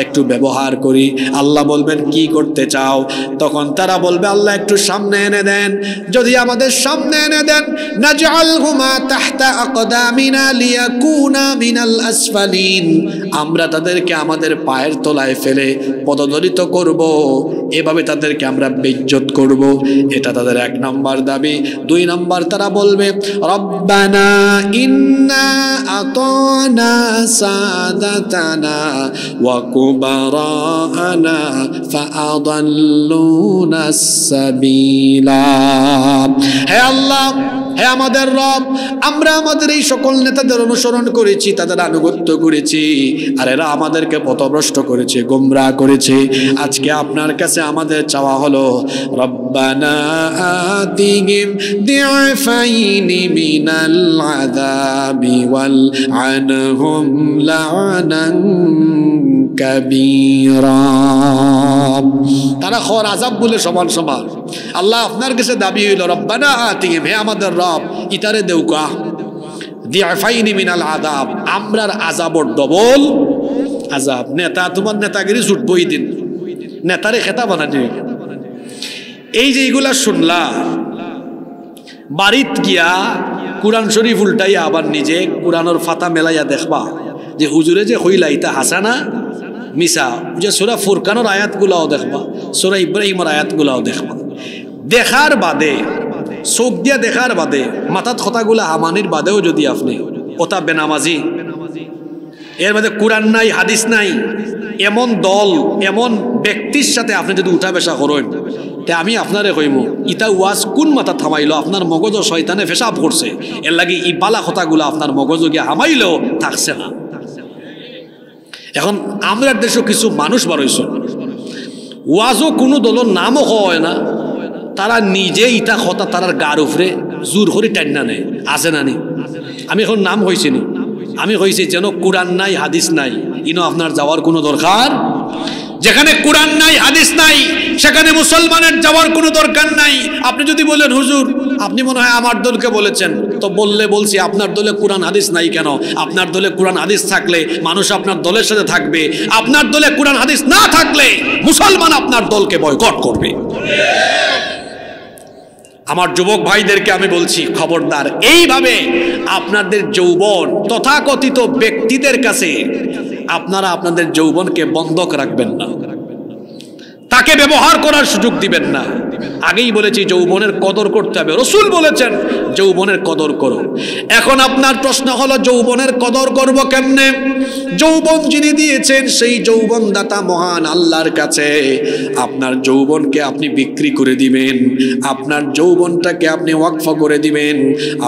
একটু ব্যবহার করি। আল্লাহ বলবেন কি করতে চাও? তখন তারা বলবে আল্লাহ একটু সামনে এনে দেন। যদি আমাদের সামনে এনে দেন, নাজআলহুমা তাহতা আকদামিনা লিয়াকুনা মিনাল আসফালিন, আমরা তাদেরকে আমাদের পায়ের তলায় ফেলে পদদলিত করব, এভাবে তাদেরকে আমরা বেইজ্জত করব। এটা তাদের 1 নম্বর দাবি। 2 নম্বর তারা বলবে রব্বানা ইন্না আতানা সাদাতানা ওয়া কুবারানা ফাআদাল্লুনা সাবিলা। হে আল্লাহ, হে আমাদের রব, আমরা আমাদের এই সকল নেতাদের অনুসরণ করেছি, তাদের আনুগত্য করেছি, আর এরা আমাদেরকে পথভ্রষ্ট করেছে, গোমরাহ করেছে। আজকে আপনার কাছে আমাদের চাওয়া হলো রব্বানা আতিহিম দিআফাইনি মিনাল আযাবি ওয়াল আনহুম লা'নান কাবীরা। তারা খর আযাব বলে সমান সমান। আল্লাহ আপনার কাছে দাবি হইল রব্বানা আতিহিম, হে আমাদের রব, ইতারে দেউকা দিআফাইনি মিনাল আযাব, আমরার আযাবর ডবল আযাব। নেতা তোমার নেতাগিরি ছুটবই দিন, নেতারে খেতা বানানি। এই যে এইগুলা শুনলা, বাড়িত গিয়া কুরআন শরীফ উল্টাইয়া আবার নিজে কুরআনের ফাতা মেলাইয়া দেখবা যে হুজুরে যে হইলা ইতা হাসানা মিসা। যে সূরা ফুরকানের আয়াতগুলাও দেখবা, সূরা ইব্রাহিমের আয়াতগুলাও দেখবা। দেখার বাদে, চোখ দিয়া দেখার বাদে, মাথাত কথাগুলা হামানির বাদেও যদি আপনি ওটা বেনামাজি, এর মধ্যে কোরআন নাই হাদিস নাই, এমন দল এমন ব্যক্তির সাথে আপনি যদি উঠা বেশা করেন, তে আমি আপনারে কইব ইটা ওয়াজ কোন মাথা থামাইলো? আপনার মগজ শয়তানে পেশাব করছে, এর লাগি ই বালা কথাগুলা আপনার মগজ গিয়া হামাইলেও থাকছে না। এখন আমরা দেশে কিছু মানুষ বার হইছে, ওয়াজও কোনো দলের নামও হয় না, তারা নিজে ইটা কথা তারার গার উপরে জোর করে টান্না নেয়। আছে না নি? আমি এখন নাম হয়েছি নি, আমি হয়েছি যেন কোরআন নাই হাদিস নাই, ইনো আপনার যাওয়ার কোনো দরকার। যেখানে কোরআন নাই হাদিস নাই সেখানে মুসলমানের যাওয়ার কোনো দরকার নাই। আপনি যদি বলেন হুজুর আপনি মনে হয় আমার দলকে বলেছেন, তো বলছি আপনার দলে কোরআন হাদিস নাই কেন? আপনার দলে কোরআন হাদিস থাকলে মানুষ আপনার দলের সাথে থাকবে, আপনার দলে কোরআন হাদিস না থাকলে মুসলমান আপনার দলকে বয়কট করবে। আমার যুবক ভাইদেরকে আমি বলছি খবরদার, এইভাবে আপনাদের যৌবন তথাকথিত ব্যক্তিদের কাছে আপনারা আপনাদের যৌবনকে বন্ধক রাখবেন না, তাকে ব্যবহার করার সুযোগ দিবেন না। আগেই বলেছি যৌবনের কদর করতে হবে, রাসূল বলেছেন যৌবনের কদর করো। এখন আপনার প্রশ্ন হলো যৌবনের কদর করব কেমনে? যৌবন যিনি দিয়েছেন সেই যৌবন দাতা মহান আল্লাহর কাছে আপনার যৌবনকে আপনি বিক্রি করে দিবেন, আপনার যৌবনটাকে আপনি ওয়াকফ করে দিবেন।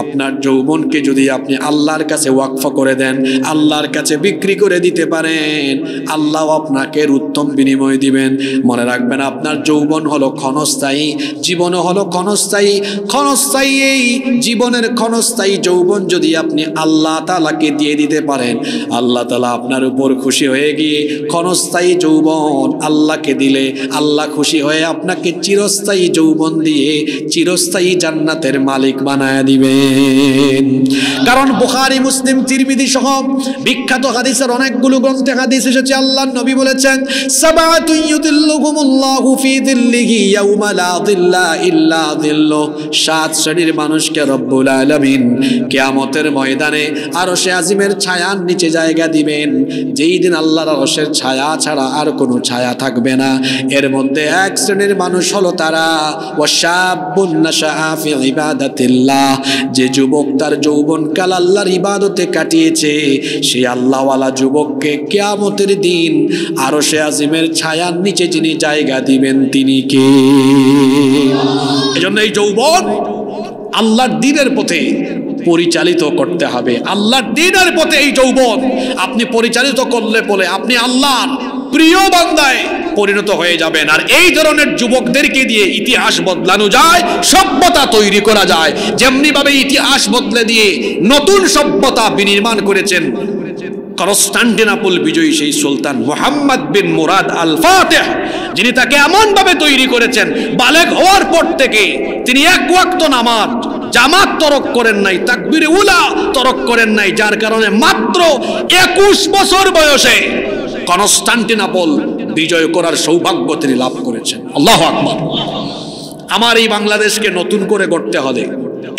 আপনার যৌবনকে যদি আপনি আল্লাহর কাছে ওয়াকফ করে দেন, আল্লাহর কাছে বিক্রি করে দিতে পারেন, আল্লাহ আপনাকে উত্তম বিনিময় দিবেন। মনে রাখবেন আপনার যৌবন হলো ক্ষণস্থায়ী, জীবনও হলো ক্ষণস্থায়ী। ক্ষণস্থায়ী এই জীবনের ক্ষণস্থায়ী যৌবন যদি আপনি আল্লাহ তাআলাকে দিয়ে দিতে পারেন, আল্লাহ তাআলা আপনার উপর খুশি হয়ে গিয়ে ক্ষণস্থায়ী যৌবন আল্লাহকে দিলে আল্লাহ খুশি হয়ে আপনাকে চিরস্থায়ী যৌবন দিয়ে চিরস্থায়ী জান্নাতের মালিক বানায় দিবেন। কারণ বুখারী, মুসলিম, তিরমিজি সহ বিখ্যাত হাদিসের অনেকগুলো গ্রন্থে হাদিস এসেছে, আল্লাহর নবী বলেছেন সাবাতুন ইউদিল্লুহুমুল্লাহু ফি যিল্লিহি ইয়াউমা লা যিল্লা ইল্লা যিল্লুহ। 7 শ্রেণীর মানুষকে রব্বুল আলামিন কিয়ামতের ময়দানে আরশে আজিমের ছায়ার নিচে জায়গা দিবেন, যেই দিন আল্লাহর আরশের ছায়া ছাড়া আর কোনো ছায়া থাকবে না। এর মধ্যে 1 শ্রেণীর মানুষ হলো তারা ওয়াশাবুন নাশাআ ফি ইবাদাতিল্লাহ, যে যুবক তার যৌবনকাল আল্লাহর ইবাদতে কাটিয়েছে, সেই আল্লাহওয়ালা যুবককে কিয়ামতের দিন আরশে আজিমের ছায়ার নিচে যিনি জায়গা দিবেন তিনি কে? এজন্য এই যৌবন আল্লাহর দ্বীনের পথে পরিচালিত করতে হবে। আল্লাহর দ্বীনের পথে এই যৌবন আপনি পরিচালিত করলে বলে আপনি আল্লাহর প্রিয় বান্দায় পরিণত হয়ে যাবেন। আর এই ধরনের যুবকদেরকে দিয়ে ইতিহাস বদলানো যায়, সভ্যতা তৈরি করা যায়। যেমনি ভাবে ইতিহাস বদলে দিয়ে নতুন সভ্যতা বিনির্মাণ করেছেন কনস্টান্টিনোপল বিজয়ী সেই সুলতান মুহাম্মদ বিন মুরাদ আল ফাতিহ, যিনি তাকে এমনভাবে তৈরি করেছেন, বালেগ হওয়ার পর থেকে তিনি এক ওয়াক্ত নামাজ জামাত তরক করেন নাই, তাকবীরে উলা তরক করেন নাই, যার কারণে মাত্র 21 বছর বয়সে কনস্টান্টিনোপল বিজয় করার সৌভাগ্য তিনি লাভ করেছেন। আল্লাহু আকবার। আমার এই বাংলাদেশকে নতুন করে গড়তে হলে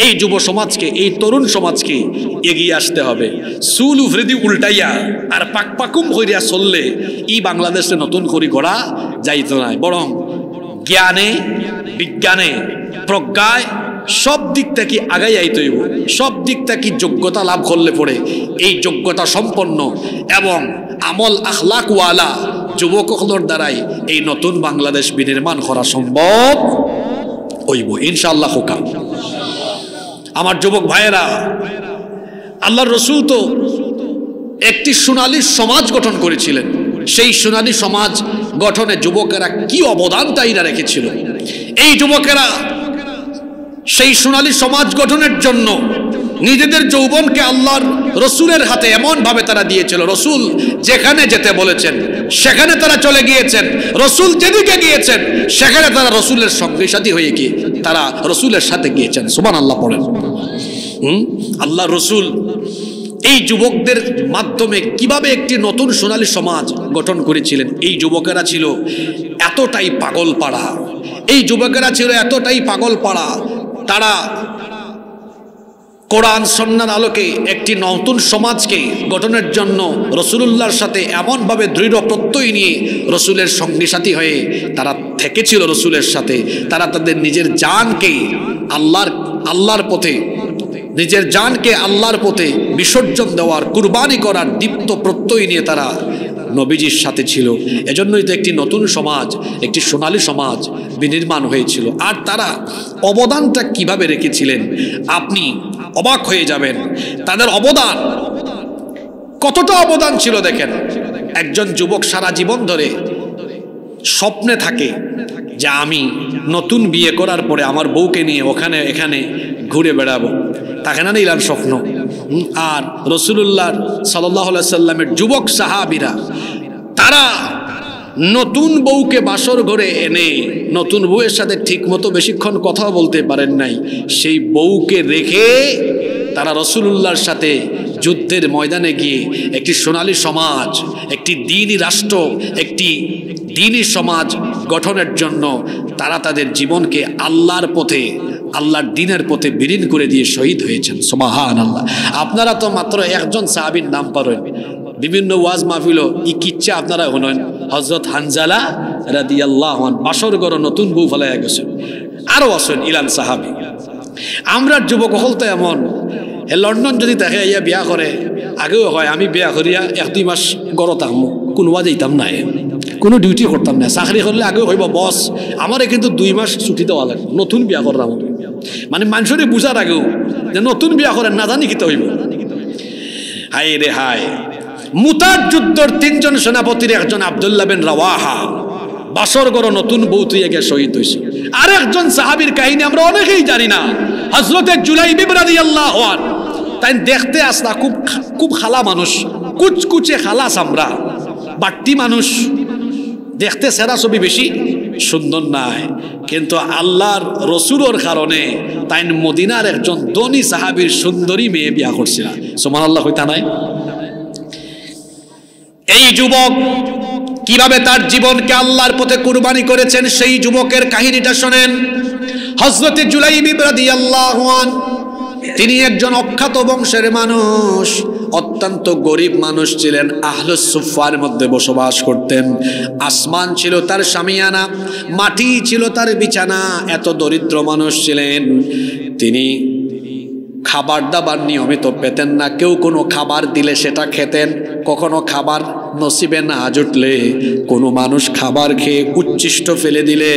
এই যুব সমাজকে, এই তরুণ সমাজকে এগিয়ে আসতে হবে। চুল উফরেদি উল্টাইয়া আর পাকপাকুম হইয়া চললে এই বাংলাদেশে নতুন করে গড়া যাইত না, বরং জ্ঞানে, বিজ্ঞানে, প্রজ্ঞায় সব দিক থেকে আগাই আইতে হইব। সব দিক থেকে যোগ্যতা লাভ করলে পড়ে এই যোগ্যতা সম্পন্ন এবং আমল আখলাকওয়ালা যুবকদের দ্বারাই এই নতুন বাংলাদেশ বিনির্মাণ করা সম্ভব হইব ইনশাআল্লাহ। হোকা আমার যুবক ভাইয়েরা, আল্লাহর রসুল তো একটি সোনালী সমাজ গঠন করেছিলেন। সেই সোনালী সমাজ গঠনে যুবকেরা কি অবদান তাইরা রেখেছিল। এই যুবকেরা সেই সোনালী সমাজ গঠনের জন্য নিজেদের যৌবনকে আল্লাহর রসুলের হাতে এমন ভাবে তারা দিয়েছিল, রসুল যেখানে যেতে বলেছেন সেখানে তারা চলে গিয়েছেন, রসুল যেদিকে গিয়েছেন সেখানে তারা রসুলের সঙ্গে সাথী হয়ে গিয়ে তারা রসুলের সাথে গিয়েছেন। সুবহানাল্লাহ পড়েন। আল্লাহ রসুল এই যুবকদের মাধ্যমে কিভাবে একটি নতুন সোনালী সমাজ গঠন করেছিলেন। এই যুবকেরা ছিল এতটাই পাগল পাড়া, এই যুবকেরা ছিল এতটাই পাগল পাড়া, তারা কোরআন সুন্নাহর আলোকে একটি নতুন সমাজকে গঠনের জন্য রসুলুল্লাহর সাথে এমনভাবে দৃঢ় প্রত্যয় নিয়ে রসুলের সঙ্গী সাথী হয়ে তারা থেকেছিল রসুলের সাথে। তারা তাদের নিজের জানকে আল্লাহর পথে, নিজের জানকে আল্লাহর পথে বিসর্জন দেওয়ার, কুরবানি করার দীপ্ত প্রত্যয় নিয়ে তারা নবীজির সাথে ছিল। এজন্যই তো একটি নতুন সমাজ, একটি সোনালী সমাজ বিনির্মাণ হয়েছিল। আর তারা অবদানটা কিভাবে রেখেছিলেন আপনি অবাক হয়ে যাবেন। তাদের অবদান কতটা অবদান ছিল দেখেন। একজন যুবক সারা জীবন ধরে স্বপ্নে থাকে যে আমি নতুন বিয়ে করার পরে আমার বউকে নিয়ে ওখানে এখানে ঘুরে বেড়াবো, তাকে না নিলাম স্বপ্ন। আর রাসূলুল্লাহ সাল্লাল্লাহু আলাইহি সাল্লামের যুবক সাহাবীরা তারা নতুন বউকে বাসর ঘরে এনে নতুন বউয়ের সাথে ঠিক মতো বেশিক্ষণ কথা বলতে পারেন নাই, সেই বউকে রেখে তারা রাসূলুল্লাহর সাথে যুদ্ধের ময়দানে গিয়ে একটি সোনালী সমাজ, একটি দ্বীনি রাষ্ট্র, একটি দ্বীনি সমাজ গঠনের জন্য তারা তাদের জীবনকে আল্লাহর পথে, আল্লাহর দ্বীনের পথে বিলীন করে দিয়ে শহীদ হয়েছেন। সুবহানাল্লাহ। আপনারা তো মাত্র একজন সাহাবীর নাম পারেন, বিভিন্ন ওয়াজ মাহফিল ই কিচ্ছা আপনারা শুনেন। হযরত হানজালা রাদিয়াল্লাহু আনহু বাসর ঘরে নতুন বউ ফেলাইয়া গেছেন। আরও আছেন ইলান সাহাবী। আমরা যুবক হল তো এমন, লন্ডন যদি তাকে ইয়া বিয়া করে, আগেও হয় আমি বিয়া করিয়া 1-2 মাস গড় থাকবো, কোনোবা যাইতাম না, কোনো ডিউটি করতাম না। চাকরি করলে আগেও হইব বস আমারে কিন্তু 2 মাস ছুটি দেওয়া লাগবে, নতুন বিয়া করলাম। মানে মানুষের বুঝার আগেও যে নতুন বিয়া করেন না জানি কিতে হইব। হায় রে হায়। মুতার যুদ্ধর 3 জন সেনাপতির একজন আব্দুল্লাহ বিন রাওয়াহা বাসর গড় নতুন বউ তুইয়া গিয়ে শহীদ হয়েছে। আর একজন সাহাবীর কাহিনী আমরা অনেকেই জানি না, হযরতে জুলাইবিব রাদিয়াল্লাহু আনহু। তাই দেখতে আসলা খুব খালা মানুষ, কুচকুচে খালা চামড়া, বাট্টি মানুষ, দেখতে সেরা ছবি বেশি সুন্দর নাই, কিন্তু আল্লাহর রসুলের কারণে তাই মদিনার একজন ধনী সাহাবীর সুন্দরী মেয়ে বিয়া করছিল। সুবহানাল্লাহ হইতা নাই? এই যুবক কিভাবে তার জীবনকে আল্লাহর পথে কুরবানি করেছেন সেই যুবকের কাহিনীটা শোনেন। হযরতে জুলাইবিব রাদিয়াল্লাহু আনহু তিনি একজন অখ্যাত বংশের মানুষ, অত্যন্ত গরিব মানুষ ছিলেন, আহলুস সুফফার মধ্যে বসবাস করতেন। আসমান ছিল তার শামিয়ানা, মাটি ছিল তার বিছানা, এত দরিদ্র মানুষ ছিলেন। তিনি খাবার দাবার নিয়মিত পেতেন না, কেউ কোনো খাবার দিলে সেটা খেতেন, কখনো খাবার নসিবে না জুটলে কোনো মানুষ খাবার খেয়ে উচ্ছিষ্ট ফেলে দিলে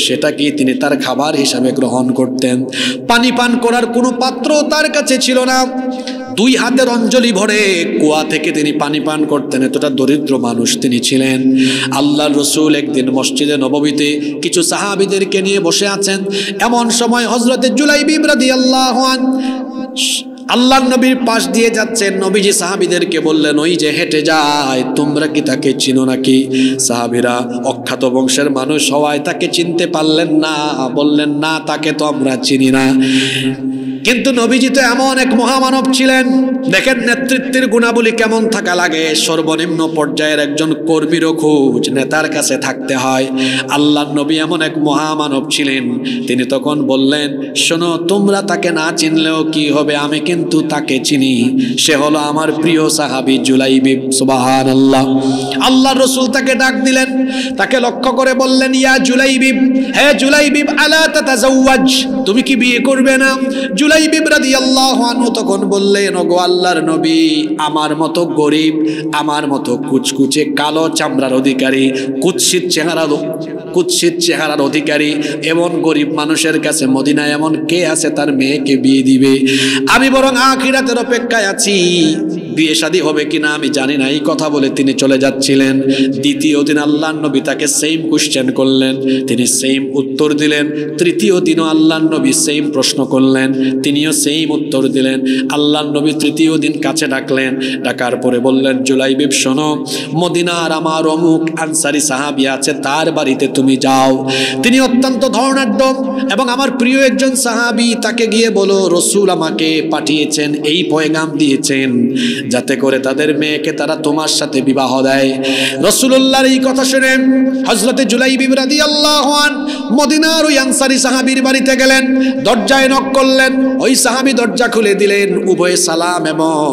সেটাকে তিনি তার খাবার হিসাবে গ্রহণ করতেন। পানি পান করার কোনো পাত্র তার কাছে ছিল না, 2 হাতের অঞ্জলি ভরে কুয়া থেকে তিনি পানি পান করতেন, এতটা দরিদ্র মানুষ তিনি ছিলেন। আল্লাহর রসুল একদিন মসজিদে নববীতে কিছু সাহাবীদেরকে নিয়ে বসে আছেন। এমন সময় হযরতে জুলাইবিব রাদিয়াল্লাহু আনহু আল্লাহর নবীর পাশ দিয়ে যাচ্ছেন, নবীজি সাহাবীদেরকে বললেন, ওই যে হেঁটে যায়, তোমরা কি তাকে চিনো নাকি? সাহাবীরা অখ্যাত বংশের মানুষ সবাই তাকে চিনতে পারলেন না, বললেন না, তাকে তো আমরা চিনি না। কিন্তু নবীজি তো এমন এক মহামানব ছিলেন, দেখেন নেতৃত্বের গুণাবলী কেমন থাকা লাগে। সর্বনিম্ন পর্যায়ের একজন কর্মীরও খোঁজ নেতার কাছে থাকতে হয়। আল্লাহর নবী এমন এক মহামানব ছিলেন, তিনি তখন বললেন, শোনো, তোমরা তাকে না চিনলেও কি হবে, আমি কিন্তু তাকে চিনি। সে হলো আমার প্রিয় সাহাবী জুলাইবিব। সুবহানাল্লাহ। আল্লাহর রাসূল তাকে ডাক দিলেন, তাকে লক্ষ্য করে বললেন, ইয়া জুলাইবিব, হে জুলাইবিব, আলা তাতাজাওয়াজ, তুমি কি বিয়ে করবে না? জুলাইবিব রাদিয়াল্লাহু আনহু তখন বললেন, ওগো আল্লাহর নবী, আমার মতো গরিব, আমার মতো কুচকুচে কালো চামড়ার অধিকারী, কুৎসিত চেহারার অধিকারী এমন গরিব মানুষের কাছে মদিনায় এমন কে আছে তার মেয়েকে বিয়ে দিবে? আমি বরং আখিরাতের অপেক্ষায় আছি, বিয়ে শাদী হবে কিনা আমি জানি না। এই কথা বলে তিনি চলে যাচ্ছিলেন। দ্বিতীয় দিন আল্লাহর নবী তাকে সেম কোশ্চেন করলেন, তিনি সেম উত্তর দিলেন। তৃতীয় দিনও আল্লাহর নবী সেম প্রশ্ন করলেন, তিনিও সেম উত্তর দিলেন। আল্লাহর নবী তৃতীয় দিন কাছে ডাকলেন, ডাকার পরে বললেন, জুলাইবিব শোনো, মদিনার আমার অমুক আনসারী সাহাবী আছে, তার বাড়িতে তুমি যাও, তিনি অত্যন্ত ধর্ণাঢ্য এবং আমার প্রিয় একজন সাহাবী, তাকে গিয়ে বলো রাসূল আমাকে পাঠিয়েছেন, এই পয়গাম দিয়েছেন যাতে করে তাদের মেয়েকে তারা তোমার সাথে বিবাহ দেয়। রাসূলুল্লাহর এই কথা শুনে হযরতে জুলাইবিব রাদিয়াল্লাহু আনহু মদিনার ওই আনসারী সাহাবীর বাড়িতে গেলেন, দরজায় নক করলেন, ওই সাহাবী দরজা খুলে দিলেন। উভয়ে সালাম এবং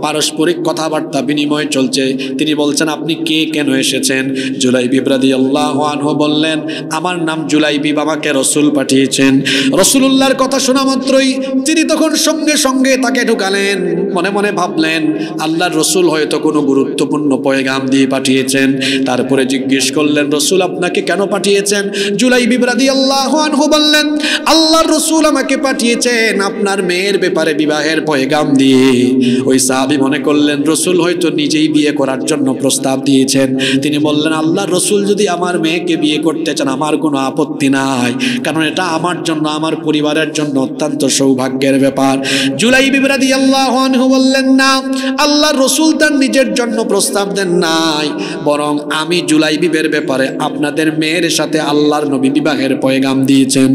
পারস্পরিক কথাবার্তা বিনিময় চলছে। তিনি বলছেন, আপনি কে, কেন এসেছেন? জুলাইবিব রাদিয়াল্লাহু আনহু বললেন, আমার নাম জুলাইবিব, আমাকে রাসূল পাঠিয়েছেন। রাসূলুল্লাহর কথা শোনা মাত্রই তিনি তখন সঙ্গে সঙ্গে তাকে ঢুকালেন। মনে মনে ভাবলেন, আল্লাহর রাসূল হয়তো কোনো গুরুত্বপূর্ণ পয়গাম দিয়ে পাঠিয়েছেন। তারপরে জিজ্ঞেস করলেন, রাসূল আপনাকে কেন পাঠিয়েছেন? জুলাইবিব রাদিয়াল্লাহু আনহু বললেন, আল্লাহর রাসূল আমাকে পাঠিয়েছেন আপনার মেয়ের ব্যাপারে বিবাহের পয়গাম দিয়ে। ওই সাহাবী মনে করলেন রাসূল হয়তো নিজেই বিয়ে করার জন্য প্রস্তাব দিয়েছেন। তিনি বললেন, আল্লাহর রাসূল যদি আমার মেয়েকে বিয়ে করতে চান আমার কোনো আপত্তি নাই, কারণ এটা আমার জন্য, আমার পরিবারের জন্য অত্যন্ত সৌভাগ্যের ব্যাপার। জুলাইবিব রাদিয়াল্লাহু আনহু বললেন, না, আল্লাহর রাসূল তার নিজের জন্য প্রস্তাব দেন নাই, বরং আমি জুলাইবিবের ব্যাপারে আপনাদের মেয়ের সাথে আল্লাহর নবী বিবাহের পয়গাম দিয়েছেন।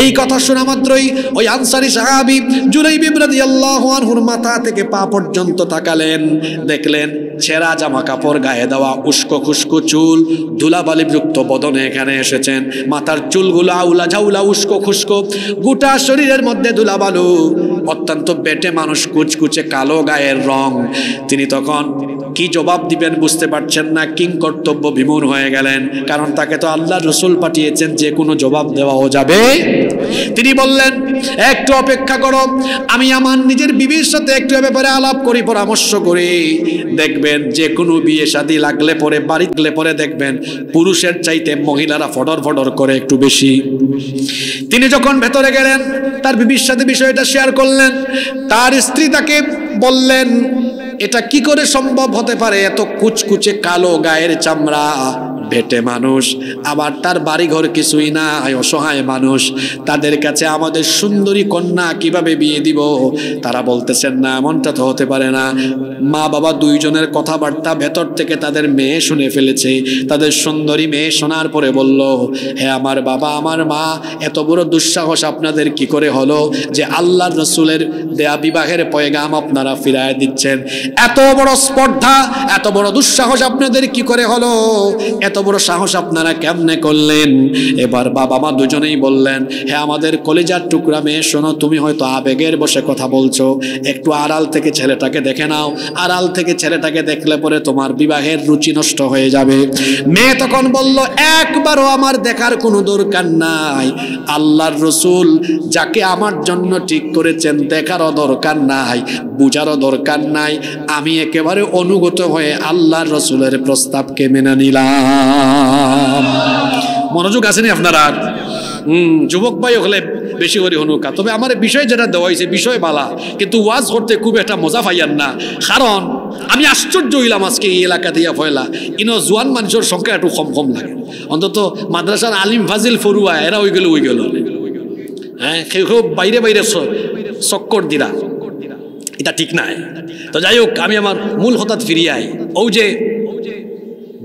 এই কথা শোনা মাত্রই ওই আনসারী সাহাবী জুলাইবিব রাদিয়াল্লাহু আনহুর মাথা থেকে পা পর্যন্ত তাকালেন, দেখলেন ছেঁড়া জামা কাপড় গায়ে দেওয়া, উস্কো খুস্কো চুল, ধুলাবালিযুক্ত বদনে এখানে এসেছেন। মাথার চুলগুলো আউলা ঝাউলা, উস্কো খুস্কো, গোটা শরীরের মধ্যে ধুলাবালু, অত্যন্ত বেটে মানুষ, কুচকুচে কালো গায়ের রং। তিনি তখন কি জবাব দিবেন বুঝতে পারছেন না, কিং কর্তব্য বিমূঢ় হয়ে গেলেন, কারণ তাকে তো আল্লাহর রাসূল পাঠিয়েছেন, যে কোনো জবাব দেওয়াও যাবে। তিনি বললেন, একটু অপেক্ষা করো, আমি আমার নিজের বিবির সাথে একটু ব্যাপারে আলাপ করি, পরামর্শ করি, দেখবেন যে কোনো বিয়ে শাদী লাগলে পরে, বাড়িতে পরে দেখবেন পুরুষের চাইতে মহিলারা ফডর ফডর করে একটু বেশি। তিনি যখন ভেতরে গেলেন, তার বিবির সাথে বিষয়টা শেয়ার করলেন। তার স্ত্রী তাকে বললেন, এটা কি করে সম্ভব হতে পারে, এত কুচকুচে কালো গায়ের চামড়া, বেটে মানুষ, আবার তার বাড়িঘর কিছুই না, অসহায় মানুষ, তাদের কাছে আমাদের সুন্দরী কন্যা কিভাবে বিয়ে দিব? তারা বলতেছেন, না, এমনটা তো হতে পারে না। মা বাবা দুইজনের কথাবার্তা ভেতর থেকে তাদের মেয়ে শুনে ফেলেছে। তাদের সুন্দরী মেয়ে শোনার পরে বলল, হে আমার বাবা, আমার মা, এত বড় দুঃসাহস আপনাদের কি করে হলো যে আল্লাহর রাসূলের দেয়া বিবাহের পয়গাম আপনারা ফিরায় দিচ্ছেন? এত বড় স্পর্ধা, এত বড় দুঃসাহস আপনাদের কি করে হলো? এত বড় সাহস আপনারা কেমনে করলেন? এবার বাবা মা দুজনেই বললেন, হে আমাদের কলিজার টুকরা মেয়ে, শোনো, তুমি হয়তো আবেগের বসে কথা বলছো, একটু আড়াল থেকে ছেলেটাকে দেখে নাও, আড়াল থেকে ছেলেটাকে দেখলে পরে তোমার বিবাহের রুচি নষ্ট হয়ে যাবে। মেয়ে তখন বলল, একবারও আমার দেখার কোনো দরকার নাই, আল্লাহর রাসূল যাকে আমার জন্য ঠিক করেছেন দেখারও দরকার নাই, বুঝারও দরকার নাই, আমি একেবারে অনুগত হয়ে আল্লাহর রাসূলের প্রস্তাবকে মেনে নিলাম। মনোযোগ আসেনি আপনারা? যুবক ভাই হলে বেশি করে হনুকা। তবে আমার বিষয় যেটা দেওয়া হয়েছে বিষয় বালা, কিন্তু ওয়াজ করতে খুব একটা মজা পাইয়ান না, কারণ আমি আশ্চর্য হইলাম আজকে এই এলাকা দিয়া ফয়লা জোয়ান মানুষের সংখ্যা একটু কম কম লাগে। অন্তত মাদ্রাসার আলিম ফাজিল ফরুয়া এরা ওই গেল, হ্যাঁ, কেউ বাইরে বাইরে চক্কর দিরা, এটা ঠিক নাই। তো যাই হোক, আমি আমার মূল হঠাৎ ফিরিয়ে আই। ও যে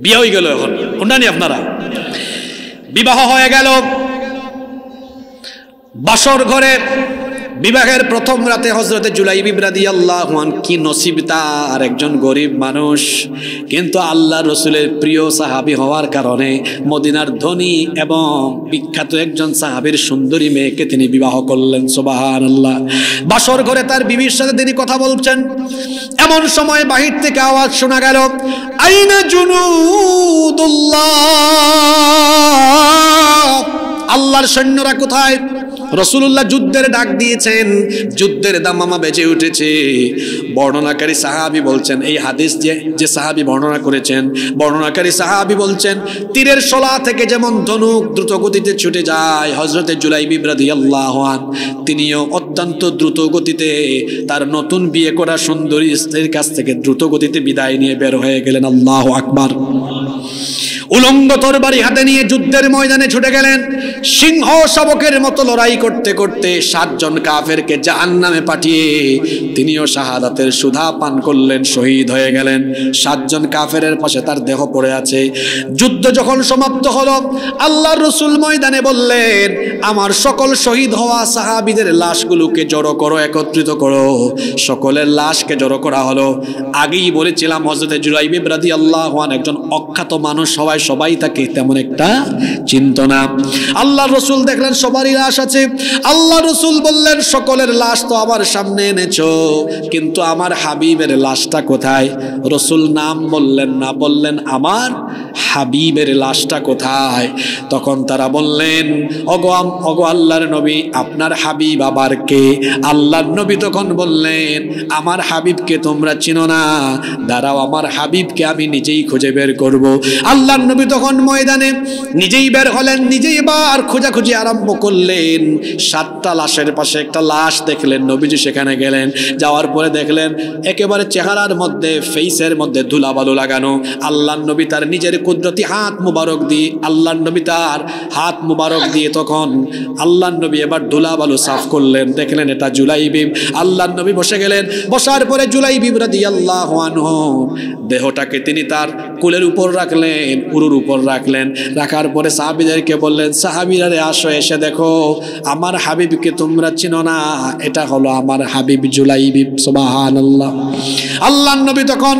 বিয়ে হয়ে গেল, এখন শুনানি আপনারা, বিবাহ হয়ে গেল, বাসর ঘরে বিবাহের প্রথম রাতে হযরতে জুলাইবিব রাদিয়াল্লাহু আনহু কি নসিব তার, একজন গরিব মানুষ, কিন্তু আল্লাহ রসুলের প্রিয় সাহাবী হওয়ার কারণে মদিনার ধনী এবং বিখ্যাত একজন সাহাবীর সুন্দরী মেয়েকে তিনি বিবাহ করলেন। সুবহানাল্লাহ। বাসর ঘরে তার বিবির সাথে তিনি কথা বলছেন, এমন সময় বাহির থেকে আওয়াজ শোনা গেল, আইনা জুনুদুল্লাহ, আল্লাহর সৈন্যরা কোথায়? রাসূলুল্লাহ যুদ্ধের ডাক দিয়েছেন, যুদ্ধের দামামা বেজে উঠেছে। বর্ণনাকারী সাহাবী বলছেন, এই হাদিস যে সাহাবী বর্ণনা করেছেন, বর্ণনাকারী সাহাবী বলছেন, তীরের শলা থেকে যেমন ধনুক দ্রুত গতিতে ছুটে যায়, হযরতে জুলাইবিব রাদিয়াল্লাহু আনহু তিনিও অত্যন্ত দ্রুত গতিতে তার নতুন বিয়ে করা সুন্দরী স্ত্রীর কাছ থেকে দ্রুত গতিতে বিদায় নিয়ে বের হয়ে গেলেন। আল্লাহু আকবার। উলঙ্গ তরবারি হাতে নিয়ে যুদ্ধের ময়দানে ছুটে গেলেন। সিংহ শাবকের মতো লড়াই করতে করতে 7 জন কাফেরকে জাহান্নামে পাঠিয়ে তিনিও শাহাদাতের সুধা পান করলেন, শহীদ হয়ে গেলেন। 7 জন কাফেরের পাশে তার দেহ পড়ে আছে। যুদ্ধ যখন সমাপ্ত হলো, আল্লাহর রাসূল ময়দানে বললেন, আমার সকল শহীদ হওয়া সাহাবীদের লাশগুলোকে জড়ো করো, একত্রিত করো। সকলের লাশকে জড়ো করা হলো। আগেই বলেছিলাম হযরতে জুলাইবিব রাদিয়াল্লাহু আনহু একজন অখ্যাত মানুষ হওয়ায় সবাই তাকে তেমন একটা চিনত না। আল্লাহর রাসূল দেখলেন সবারই লাশ আছে। আল্লাহ রাসূল বললেন, সকলের লাশ তো আমার সামনে এনেছো, কিন্তু আমার হাবিবের লাশটা কোথায়? রাসূল নাম বললেন না, বললেন আমার হাবিবের লাশটা কোথায়? তখন তারা বললেন, ওগো আল্লাহর নবী, আপনার হাবিব আবার কে? আল্লাহর নবী তখন বললেন, আমার হাবিবকে তোমরা চিনো না, দাঁড়াও, আমার হাবিবকে আমি নিজেই খুঁজে বের করব। আল্লাহর নবী তখন ময়দানে নিজেই বের হলেন, নিজেই এবার খোঁজাখুঁজি আরম্ভ করলেন। 7টা লাশের পাশে একটা লাশ দেখলেন, নবীজি সেখানে গেলেন। যাওয়ার পরে দেখলেন একেবারে চেহারার মধ্যে, ফেসের মধ্যে ধুলাবালু লাগানো। আল্লাহর নবী তার নিজের কুদরতি হাত মুবারক দিয়ে, আল্লাহর নবী তার হাত মুবারক দিয়ে তখন আল্লাহর নবী এবার ধুলাবালু সাফ করলেন। দেখলেন এটা জুলাইবিব। আল্লাহর নবী বসে গেলেন। বসার পরে জুলাইবিব রাদিয়াল্লাহু আনহু দেহটাকে তিনি তার কোলের উপর রাখলেন, উরুর উপর রাখলেন। রাখার পরে সাহাবীদেরকে বললেন, সাহাবীরা রে আসো, এসে দেখো আমার হাবিবকে তোমরা চিনো না, এটা হলো আমার হাবিব জুলাইবিব। সুবহানাল্লাহ। আল্লাহর নবী তখন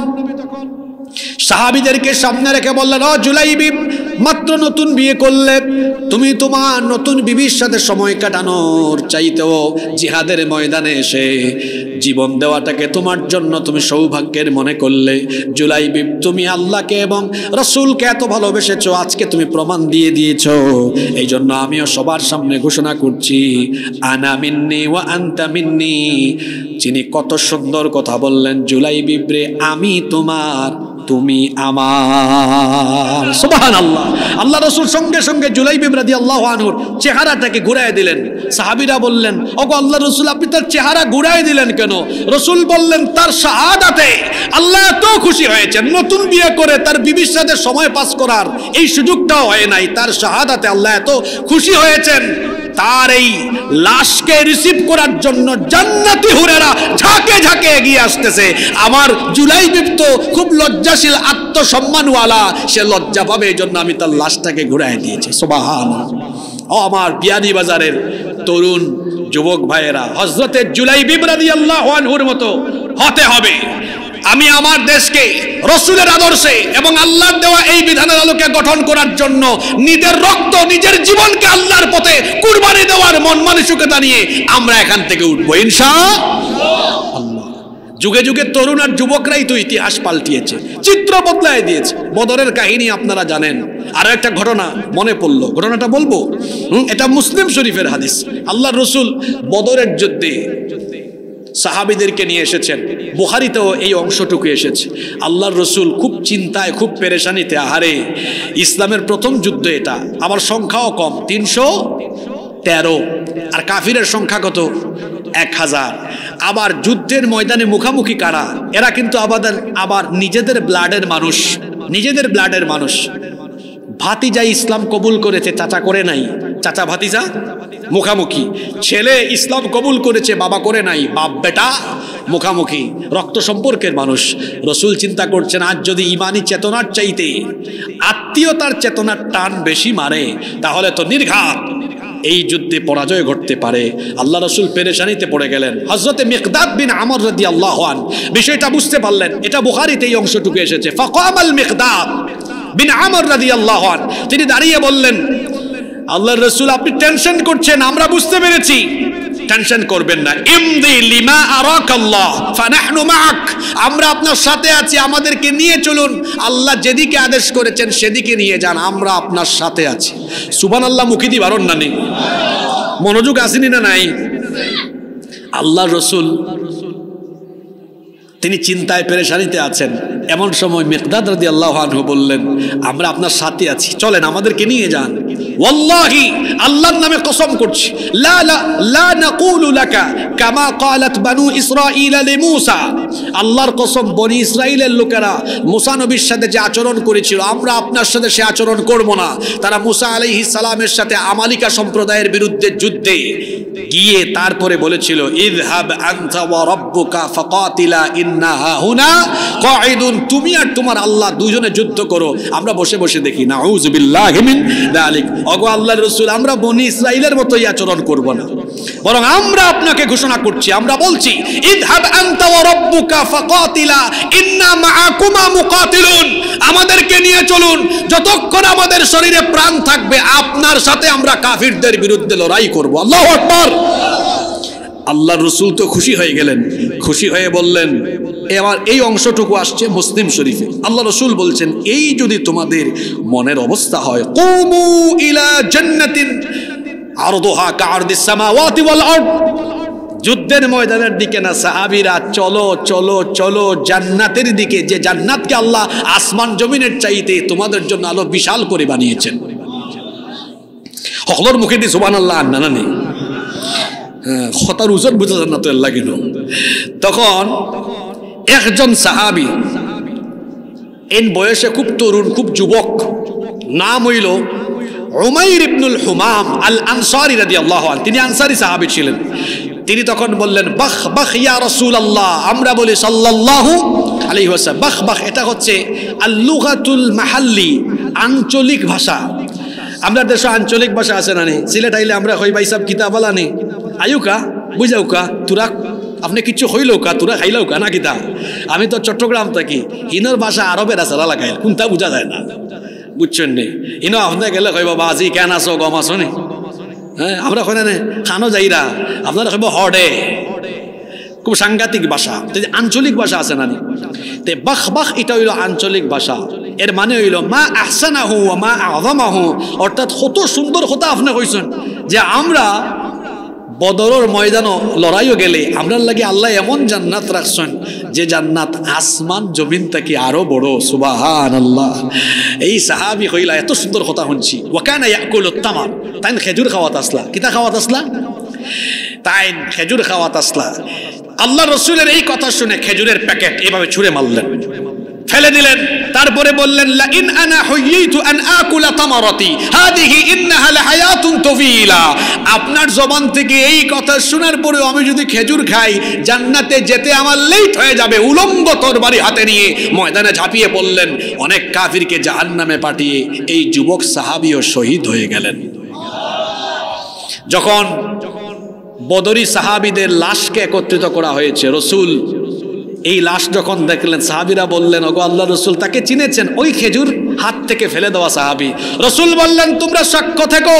সাহাবীদেরকে সামনে রেখে বললেন, ও জুলাইবিব, মাত্র নতুন বিয়ে করলে, তুমি তোমার নতুন বিবির সাথে সময় কাটানোর চাইতেও জিহাদের ময়দানে এসে জীবন দেওয়াটাকে তোমার জন্য তুমি সৌভাগ্যের মনে করলে। জুলাইবিব, তুমি আল্লাহকে এবং রাসূলকে এত ভালোবেসেছো, আজকে তুমি প্রমাণ দিয়ে দিয়েছো। এই জন্য আমিও সবার সামনে ঘোষণা করছি, আনা মিন্নি ওয়া আনতা মিন্নি। যিনি কত সুন্দর কথা বললেন, জুলাইবিব রে, আমি তোমার, তুমি আমার। সুবহানাল্লাহ। আল্লাহ রাসূল সঙ্গে সঙ্গে জুলাইবিব রাদিয়াল্লাহু আনহুর চেহারাটাকে ঘুরায় দিলেন। সাহাবীরা বললেন, ওগো আল্লাহর রাসূল, আপনি তার চেহারা ঘুরায় দিলেন কেন? রাসূল বললেন, তার শাহাদাতে আল্লাহ এত খুশি হয়েছেন, নতুন বিয়ে করে তার বিবির সাথে সময় পাস করার এই সুযোগটাও হয় নাই, তার শাহাদাতে আল্লাহ এত খুশি হয়েছেন, তার এই লাশকে রিসিভ করার জন্য জান্নাতি হুরেরা ঝাঁকে ঝাঁকে এগিয়ে আসতেছে। আমার জুলাইবিব তো খুব লজ্জাশীল, আত্মসম্মানওয়ালা, সে লজ্জা পাবে, এই জন্য আমি তার লাশটাকে ঘুরাই দিয়েছি। সুবহানাল্লাহ। ও আমার বিয়ানীবাজারের তরুণ যুবক ভাইয়েরা, হযরতে জুলাইবিব রাদিয়াল্লাহু আনহুর মতো হতে হবে। আমি আমার দেশকে রাসূলের আদর্শে এবং আল্লাহর দেওয়া এই বিধানের আলোকে গঠন করার জন্য নিজের রক্ত, নিজের জীবনকে আল্লাহর পথে কুরবানি দেওয়ার মন মানসিকতা নিয়ে আমরা এখান থেকে উঠবো ইনশাআল্লাহ। যুগে যুগে তরুণ আর যুবকরাই তো ইতিহাস পাল্টিয়েছে, চিত্র বদলায় দিয়েছে। বদরের কাহিনী আপনারা জানেন। আর একটা ঘটনা মনে পড়লো, ঘটনাটা বলবো। এটা মুসলিম শরীফের হাদিস। আল্লাহর রাসূল বদরের যুদ্ধে সাহাবীদেরকে নিয়ে এসেছেন। বুখারীতেও এই অংশটুকু এসেছে। আল্লাহর রাসূল খুব চিন্তায়, খুব পেরেশানিতে, আহারে, ইসলামের প্রথম যুদ্ধ এটা, আবার সংখ্যাও কম, 313, আর কাফিরের সংখ্যা কত? 1000। আবার যুদ্ধের ময়দানে মুখামুখি কারা? এরা কিন্তু আবার নিজেদের ব্লাডের মানুষ, নিজেদের ব্লাডের মানুষ। ভাতিজা ইসলাম কবুল করেছে, চাচা করে নাই। চাচা ভাতিজা মুখামুখি, ছেলে ইসলাম কবুল করেছে বাবা করে নাই, বাপ বেটা মুখামুখি, রক্ত সম্পর্কের মানুষ। রসুল চিন্তা করছেন আজ যদি ইমানি চেতনার চাইতে আত্মীয়তার চেতনার টান বেশি মারে তাহলে তো নির্ঘাত এই যুদ্ধে পরাজয় ঘটতে পারে। আল্লাহ রসুল পেরেশানিতে পড়ে গেলেন। হযরতে মিকদাদ বিন আমর রাদিয়াল্লাহু আনহু বিষয়টা বুঝতে পারলেন। এটা বুখারীতে এই অংশটুকু এসেছে। ফাকামাল মিকদাদ বিন আমর রাদিয়াল্লাহু আনহু, তিনি দাঁড়িয়ে বললেন, আল্লাহর রাসূল আপনি টেনশন করছেন, আমরা বুঝতে পেরেছি। টেনশন করবেন না, ইমদি লিমা আরাকাল্লাহ ফানাহনু মাআক, আমরা আপনার সাথে আছি, আমাদেরকে নিয়ে চলুন, আল্লাহ যেদিকে আদেশ করেছেন সেদিকে নিয়ে যান, আমরা আপনার সাথে আছি। সুবহানাল্লাহ মুখি দি বারণ না নেই, মনোযোগ আসেনি না নাই? আল্লাহর রাসূল তিনি চিন্তায় পেরেশানিতে আছেন। এমন সময় মিকদাদ রাদিয়াল্লাহু আনহু বললেন, আমরা আপনার সাথে আছি, চলেন আমাদেরকে নিয়ে যান। ওয়াল্লাহি, আল্লাহর নামে কসম করছি, লা লা লা নাকুলু লাকা কামা ক্বালাত বানু ইসরাঈল লিমূসা, আল্লাহর কসম বনি ইসরাইলের লোকেরা মুসা নবীর সাথে যে আচরণ করেছিল আমরা আপনার সাথে সে আচরণ করব না। তারা মুসা আলাইহিস সালামের সাথে আমালিকা সম্প্রদায়ের বিরুদ্ধে যুদ্ধে গিয়ে তারপরে বলেছিল, ইযহাব আনতা ওয়া রাব্বুকা ফাকাতিলা ইন্না হাহুনা কাঈদুন, তুমি আর তোমার আল্লাহ দুইজনে যুদ্ধ করো, আমরা বসে বসে দেখি। নাউযু বিল্লাহি মিন যালিক, ওগো আল্লাহর রাসূল আমরা বনি ইসরাইলের মতোই আচরণ করব না, বরং আমরা আপনাকে ঘোষণা করছি, আমরা বলছি ইযহাব আনতা ওয়া রাব্বুকা ফাকাতিলা ইন্না মাআকুমা মুকাতিলুন, আমাদেরকে নিয়ে চলুন, যতক্ষণ আমাদের শরীরে প্রাণ থাকবে আপনার সাথে আমরা কাফিরদের বিরুদ্ধে লড়াই করব। আল্লাহু আকবার। আল্লাহর রাসূল তো খুশি হয়ে গেলেন, খুশি হয়ে বললেন, এবার এই অংশটুকু আসছে মুসলিম শরীফে, আল্লাহ রাসূল বলছেন, এই যদি তোমাদের মনের অবস্থা হয়, কুমু ইলা জান্নাতিন আরদুহা কাআরদিস সামাওয়াতি ওয়াল আরদ, যুদ্ধের ময়দানের দিকে না সাহাবীরা, চলো চলো চলো জান্নাতের দিকে, যে জান্নাতকে আল্লাহ আসমান জমিনের চাইতে তোমাদের জন্য আলো বিশাল করে বানিয়েছেন। সকলের মুখে দিয়ে সুবহানাল্লাহ আন্না নেই, হতার উজর বুঝা জান্নাত লাগিল। তখন একজন সাহাবী, এন বয়সে খুব তরুণ, খুব যুবক, নাম হইল উমাইর ইবনুল হুমাম আল আনসারী রাদিয়াল্লাহু আনহু, তিনি আনসারী সাহাবী ছিলেন। তিনি তখন বললেন, বাখ বাখ ইয়া রাসূলুল্লাহ, আমরা বলি সাল্লাল্লাহু আলাইহি ওয়াসাল্লাম। বাখ বাখ এটা হচ্ছে আল লুগাতুল মাহাল্লি, আঞ্চলিক ভাষা। আমরা দেশে আঞ্চলিক ভাষা আছে না নি? সিলেট আইলে আমরা কই ভাই সাহেব কিতাব আলা নি, আয়ুকা বুঝাউকা, তোরা আপনি কিচ্ছু হইলেও কা, তোরা খাইলেও কা না কিতা। আমি তো চট্টগ্রাম থাকি, হিনোর ভাষা আরবের আছে লাগাই, কোনটা বোঝা যায় না, বুঝছেন নি? হিনো আপনার গেলে কইব বাজি কেন আছো, গম আছো নি? হ্যাঁ, আমরা ওখানে খানো যাইরা, আপনারা কইব হডে, খুব সাংঘাতিক ভাষা। আঞ্চলিক ভাষা আছে না নি? তে বাখ বাখ এটা হইল আঞ্চলিক ভাষা। এর মানে হইল মা আহসানাহু ওয়া মা আযমাহু, অর্থাৎ কত সুন্দর কথা আপনি কইছেন যে আমরা বদরের ময়দানও লড়াইও গেলে আমরার লাগে আল্লাহ এমন জান্নাত রাখছেন যে জান্নাত আসমান জমিন থেকে আরো বড়। সুবহানাল্লাহ। এই সাহাবী কইলা এত সুন্দর কথা শুনছি। ওয়া কানা ইয়াকুলুত তামার, তাই খেজুর খাওয়াত আসলা। কিতা খাওয়াত আসলা? তাই খেজুর খাওয়াত আসলা। আল্লাহ রাসূলের এই কথা শুনে খেজুরের প্যাকেট এভাবে ছুঁড়ে মারলেন, ফেলে দিলেন। তারপরে বললেন, লা ইন আনা হুইতু আন আকুলা তামারাতি হাদিহি ইন্নাহা লাহায়াতুন তাওয়িলা, আপনার জবান থেকে এই কথা শোনার পরেও আমি যদি খেজুর খাই জান্নাতে যেতে আমার লেট হয়ে যাবে। উলম্ব তরবারি হাতে নিয়ে ময়দানে ঝাঁপিয়ে পড়লেন। অনেক কাফিরকে জাহান্নামে পাঠিয়ে এই যুবক সাহাবীও শহীদ হয়ে গেলেন। যখন বদরি সাহাবীদের লাশকে একত্রিত করা হয়েছে, রাসূল এই লাশ যখন দেখলেন, সাহাবীরা বললেন, ওগো আল্লাহর রাসূল, তাকে চিনেছেন? ওই খেজুর হাত থেকে ফেলে দেওয়া সাহাবী। রাসূল বললেন, তোমরা সাক্ষ্য থাকো,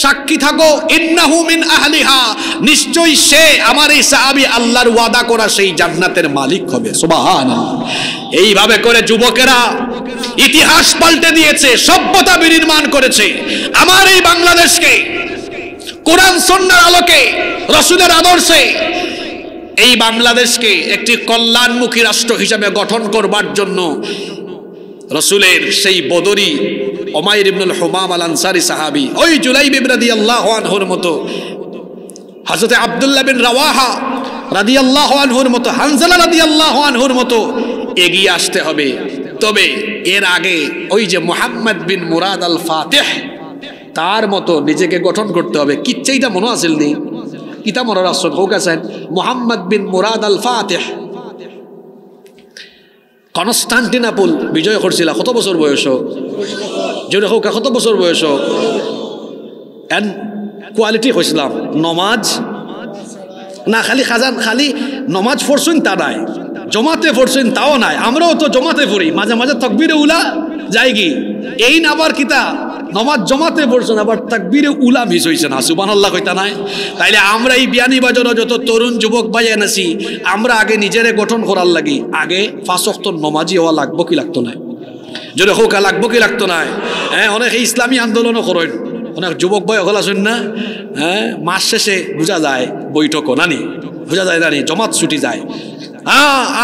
সাক্ষী থাকো, ইন্নাহু মিন আহলিহা, নিশ্চয়ই সে আমার এই সাহাবী আল্লাহর ওয়াদা করা সেই জান্নাতের মালিক হবে। সুবহানাল্লাহ। এইভাবে করে যুবকেরা ইতিহাস পাল্টে দিয়েছে, সভ্যতা বিনির্মাণ করেছে। আমার এই বাংলাদেশকে কোরআন সুন্নাহর আলোকে, রাসূলের আদর্শে এই বাংলাদেশকে একটি কল্যাণমুখী রাষ্ট্র হিসেবে গঠন করবার জন্য রাসূলের সেই বদরি উমাইর ইবনুল হুমাম আল আনসারী সাহাবী, ওই জুলাইব রাদিয়াল্লাহু আনহুর মতো, হযরত আব্দুল্লাহ বিন রাওয়াহা রাদিয়াল্লাহু আনহুর মতো, হানজালা রাদিয়াল্লাহু আনহুর মতো এগিয়ে আসতে হবে। তবে এর আগে ওই যে মুহাম্মদ বিন মুরাদ আল ফাতিহ, তার মতো নিজেকে গঠন করতে হবে। কিচ্ছাইটা মনে আসেল নি কিতা মরার আসল হোক আছেন মোহাম্মদ বিন মুরাদ আল ফাতিহ কনস্টান্টিনোপল বিজয় করছিল। কত বছর বয়স? জোরে হোক, কত বছর বয়স? এন্ড কোয়ালিটি হয়েছিলাম নমাজ না, খালি খাজান খালি নমাজ পড়ছেন তা নাই, জমাতে পড়ছেন তাও নাই। আমরাও তো জমাতে পড়ি, মাঝে মাঝে তাকবীরে উলা যাই কি এই না আবার কিতা নমাজ জমাতে পড়ছেন আবার তাকবীরে উলা মিস হইছে না, সুবহানাল্লাহ কইতা নাই। তাইলে আমরা এই বিয়ানীবাজারে যত তরুণ যুবক ভাই এনেছি, আমরা আগে নিজেরে গঠন করার লাগি আগে 5 ওয়াক্ত নমাজি হওয়া লাগবো কি লাগতো না? যদি হোক লাগবো কি লাগতো না? হ্যাঁ, অনেকে ইসলামী আন্দোলনও করেন, অনেক যুবক ভাই হল আসেন না। হ্যাঁ, মাস শেষে বোঝা যায় বৈঠকও নানি, বোঝা যায় নানি জমাত ছুটি যায়।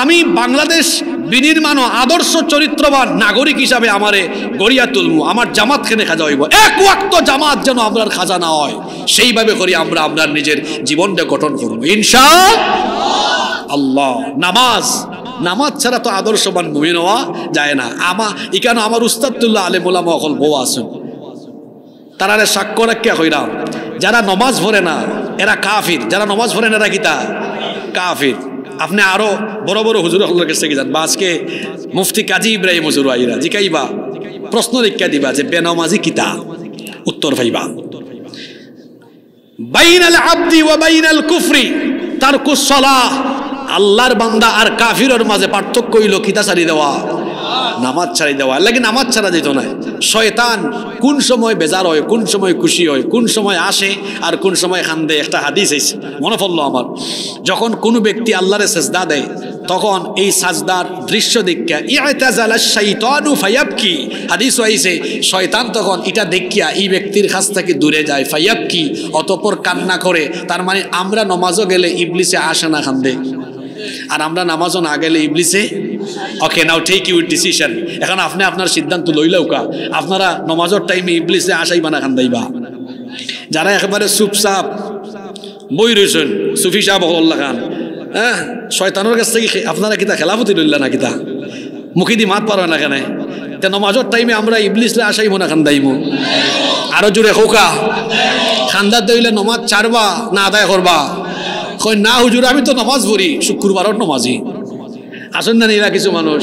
আমি বাংলাদেশ বিনির্মাণ আদর্শ চরিত্রবান নাগরিক হিসাবে আমারে গড়িয়া তুলবো, আমার জামাত খেনে খাজা হইব। এক ওয়াক্ত জামাত যেন আমরা খাজা না হয়, সেইভাবে করি আমরা আপনার নিজের জীবনটা গঠন করবো ইনশাআল্লাহ। নামাজ নামাজ ছাড়া তো আদর্শবান মুমিন হওয়া যায় না। এখানে আমার উস্তাদুল্লাহ আলেম ওলামা অকল বউ আসুন, তারা সাক্ষ্য রাখিয়া কইরাম যারা নমাজ পড়ে না এরা কাফির, যারা নমাজ পড়ে না এরা কিতা কাফির। আপনি আরো বড় বড় হুজুর হলের কাছে যান বা আজকে মুফতি কাজী ইব্রাহিম হুজুর আইরা জিকাইবা প্রশ্ন লিখা দিবা যে বেনামাজি কিতা, উত্তর পাইবা। বাইনাল আবদি ওয়া বাইনাল কুফরি তারকুস সালাহ, আল্লাহর বান্দা আর কাফিরের মাঝে পার্থক্য হইল কিতা ছাড়ি দেওয়া, নামাজ ছাড়ি দেওয়া। লাগে নামাজ ছাড়া যেত না। শয়তান কোন সময় বেজার হয়, কোন সময় খুশি হয়, কোন সময় আসে আর কোন সময় খান্দে। একটা হাদিস আছে মনে পড়লো আমার, যখন কোনো ব্যক্তি আল্লাহরে সেজদা দেয় তখন এই সাজদার দৃশ্য দেখা ইআতাজালা শাইতানু ফায়াবকি, হাদিস হইছে শয়তান তখন এটা দেখিয়া এই ব্যক্তির কাছ থেকে দূরে যায়, ফায়াবকি অতঃপর কান্না করে। তার মানে আমরা নামাজও গেলে ইবলিসে আসে না খান্দে, আর আমরা নামাজও না গেলে ইবলিসে ওকে নাও টেক ইউর ডিসিশন। এখন আপনি আপনার সিদ্ধান্ত লইলেও কা আপনারা নামাজের টাইমে ইবলিসে আসাইবা না খান্দাইবা। যারা একেবারে চুপচাপ বই রয়েছেন সুফি সাহেব আল্লাহ খান, হ্যাঁ শয়তানের কাছ থেকে আপনারা কিতা খেলাফতি লইলা না কিতা মুখি দি মাত পারো না কেন? তে নামাজের টাইমে আমরা ইবলিসে আসাইব না খান্দাইমু? আরো জোরে খোকা খান্দা দইলে নমাজ ছাড়বা না আদায় করবা? কই না হুজুর আমি তো নামাজ পড়ি, শুক্রবারের নামাজি। আসেন না এরা কিছু মানুষ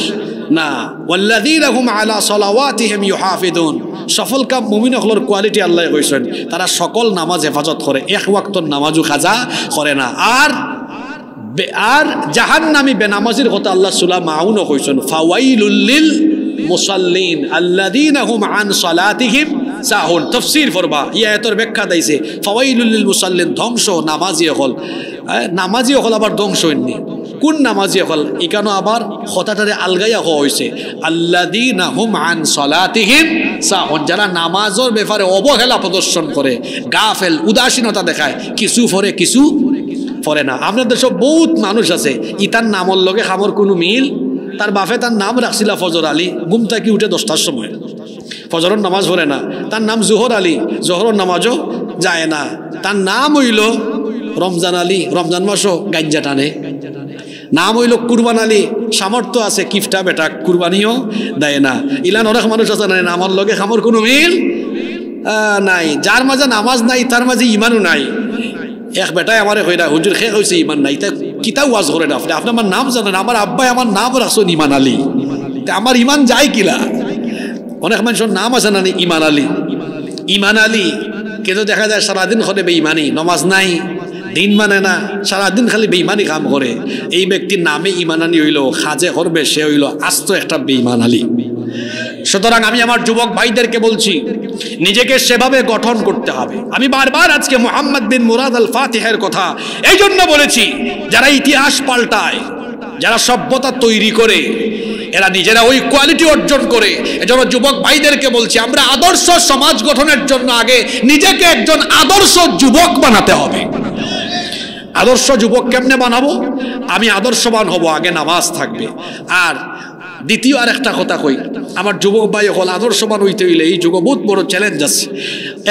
না, ওয়াল্লাযীনা হুম আলা সালাওয়াতিহিম ইউহাফিজুন, সফল কাম মুমিন হলর কোয়ালিটি আল্লাহ কইছেন তারা সকল নামাজ হেফাজত করে, এক ওয়াক্তর নামাজও খাজা করে না। আর জাহান্নামী বেনামাজির কথা আল্লাহ সূরা মাউনও কইছেন ফাওয়াইলুল লিল মুসাল্লিন আল্লাযীনা হুম আন সালাতিহিম সাহুন। তাফসীর করবা আয়াতের ব্যাখ্যা দিয়েছে ফাওয়াইলুল লিল মুসাল্লিন ধ্বংস নামাজি হল, নামাজি হল আবার ধ্বংস হয়নি। কোন নামাজি হল এখানে আবার কথাটারে আলগাইয়া হওয়া হয়েছে আল্লাযীনা হুম আন সালাতিহিম সাহুন, যারা নামাজের ব্যাপারে অবহেলা প্রদর্শন করে, গাফেল উদাসীনতা দেখায়, কিছু পড়ে কিছু পড়ে না। আপনাদের সব বহুত মানুষ আছে ইতার নামর লগে খামর কোনো মিল, তার বাপে তার নাম রাখছিল ফজর আলী, ঘুম থেকে উঠে 10টার সময় ফজরের নামাজ পড়ে না, তার নাম জোহর আলী, জোহরের নামাজও যায় না। তার নাম হইল রমজান আলী, রমজান মাসও গাঞ্জা টানে। নাম হইল কুরবান আলী, সামর্থ্য আছে কিফটা বেটা কুরবানিও দেয় না। ইলান অনেক মানুষ আছে না নামার লগে খামর কোনো মিল নাই। যার মাঝে নামাজ নাই তার মাঝে ইমানও নাই। এক বেটায় আমার কইরা হুজুর খে হয়েছে ইমান নাই, তা কিতা ওয়াজ করেন আপনি? আপনি আমার নাম জানেন, আমার আব্বাই আমার নাম রাখছেন ইমান আলী, তা আমার ইমান যায় কিলা? অনেক মানুষের নাম আছে না ইমান আলী, ইমান আলী, কিন্তু দেখা যায় সারাদিন করে বেঈমানি, নমাজ নাই, দিন মানে না, সারাদিন খালি বেঈমানি কাম করে। এই ব্যক্তির নামে ইমান আলী হইল, খাজে করবে সে হইল আস্ত একটা বেঈমান আলী। সুতরাং আমি আমার যুবক ভাইদেরকে বলছি নিজেকে সেভাবে গঠন করতে হবে। আমি বারবার আজকে মুহাম্মদ বিন মুরাদ আল ফাতিহের কথা এই জন্য বলেছি, যারা ইতিহাস পাল্টায়, যারা সভ্যতা তৈরি করে, এরা নিজেরা ওই কোয়ালিটি অর্জন করে। এজন্য যুবক ভাইদেরকে বলছি আমরা আদর্শ সমাজ গঠনের জন্য আগে নিজেকে একজন আদর্শ যুবক বানাতে হবে। আদর্শ যুবক কেমনে বানাবো? আমি আদর্শবান হব, আগে নামাজ থাকবে। আর দ্বিতীয় আর একটা কথা কই, আমার যুবক ভাই হল আদর্শবান হইতে হইলে এই যুগ বহুত বড় চ্যালেঞ্জ আছে।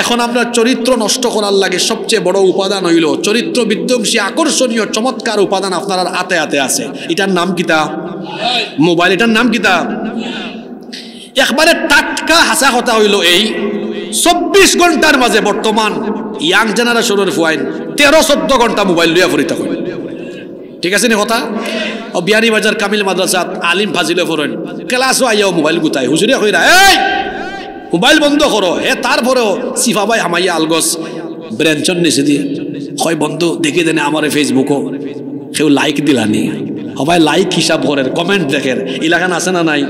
এখন আমরা চরিত্র নষ্ট করার লাগে সবচেয়ে বড় উপাদান হইল চরিত্র বিধ্বংসী আকর্ষণীয় চমৎকার উপাদান আপনার হাতে হাতে আছে। এটার নাম কিতা? মোবাইল। এটার নাম কিতা? একবারে টাটকা হাসা কথা হইল এই 24 ঘন্টার মাঝে বর্তমান ইয়াং জেনারেশনের ফুয়াইন 13-14 ঘন্টা মোবাইল লইয়া ফুরি থাকেন। ঠিক আছে নি কথা? ও বিয়ানীবাজার কামিল মাদ্রাসাত আলিম ফাজিলে ফরেন ক্লাসও আইয়াও মোবাইল গুতাই হুজুরে কইরা এই মোবাইল বন্ধ করো। তারপরেও সিফা ভাই হামাইয়া আলগস ব্রেঞ্চন নিচে দিয়ে হয় বন্ধু দেখে দেনে আমার ফেসবুকও কেউ লাইক দিলানি, সবাই লাইক হিসাব করেন, কমেন্ট দেখেন, এলাকান আছে না নাই?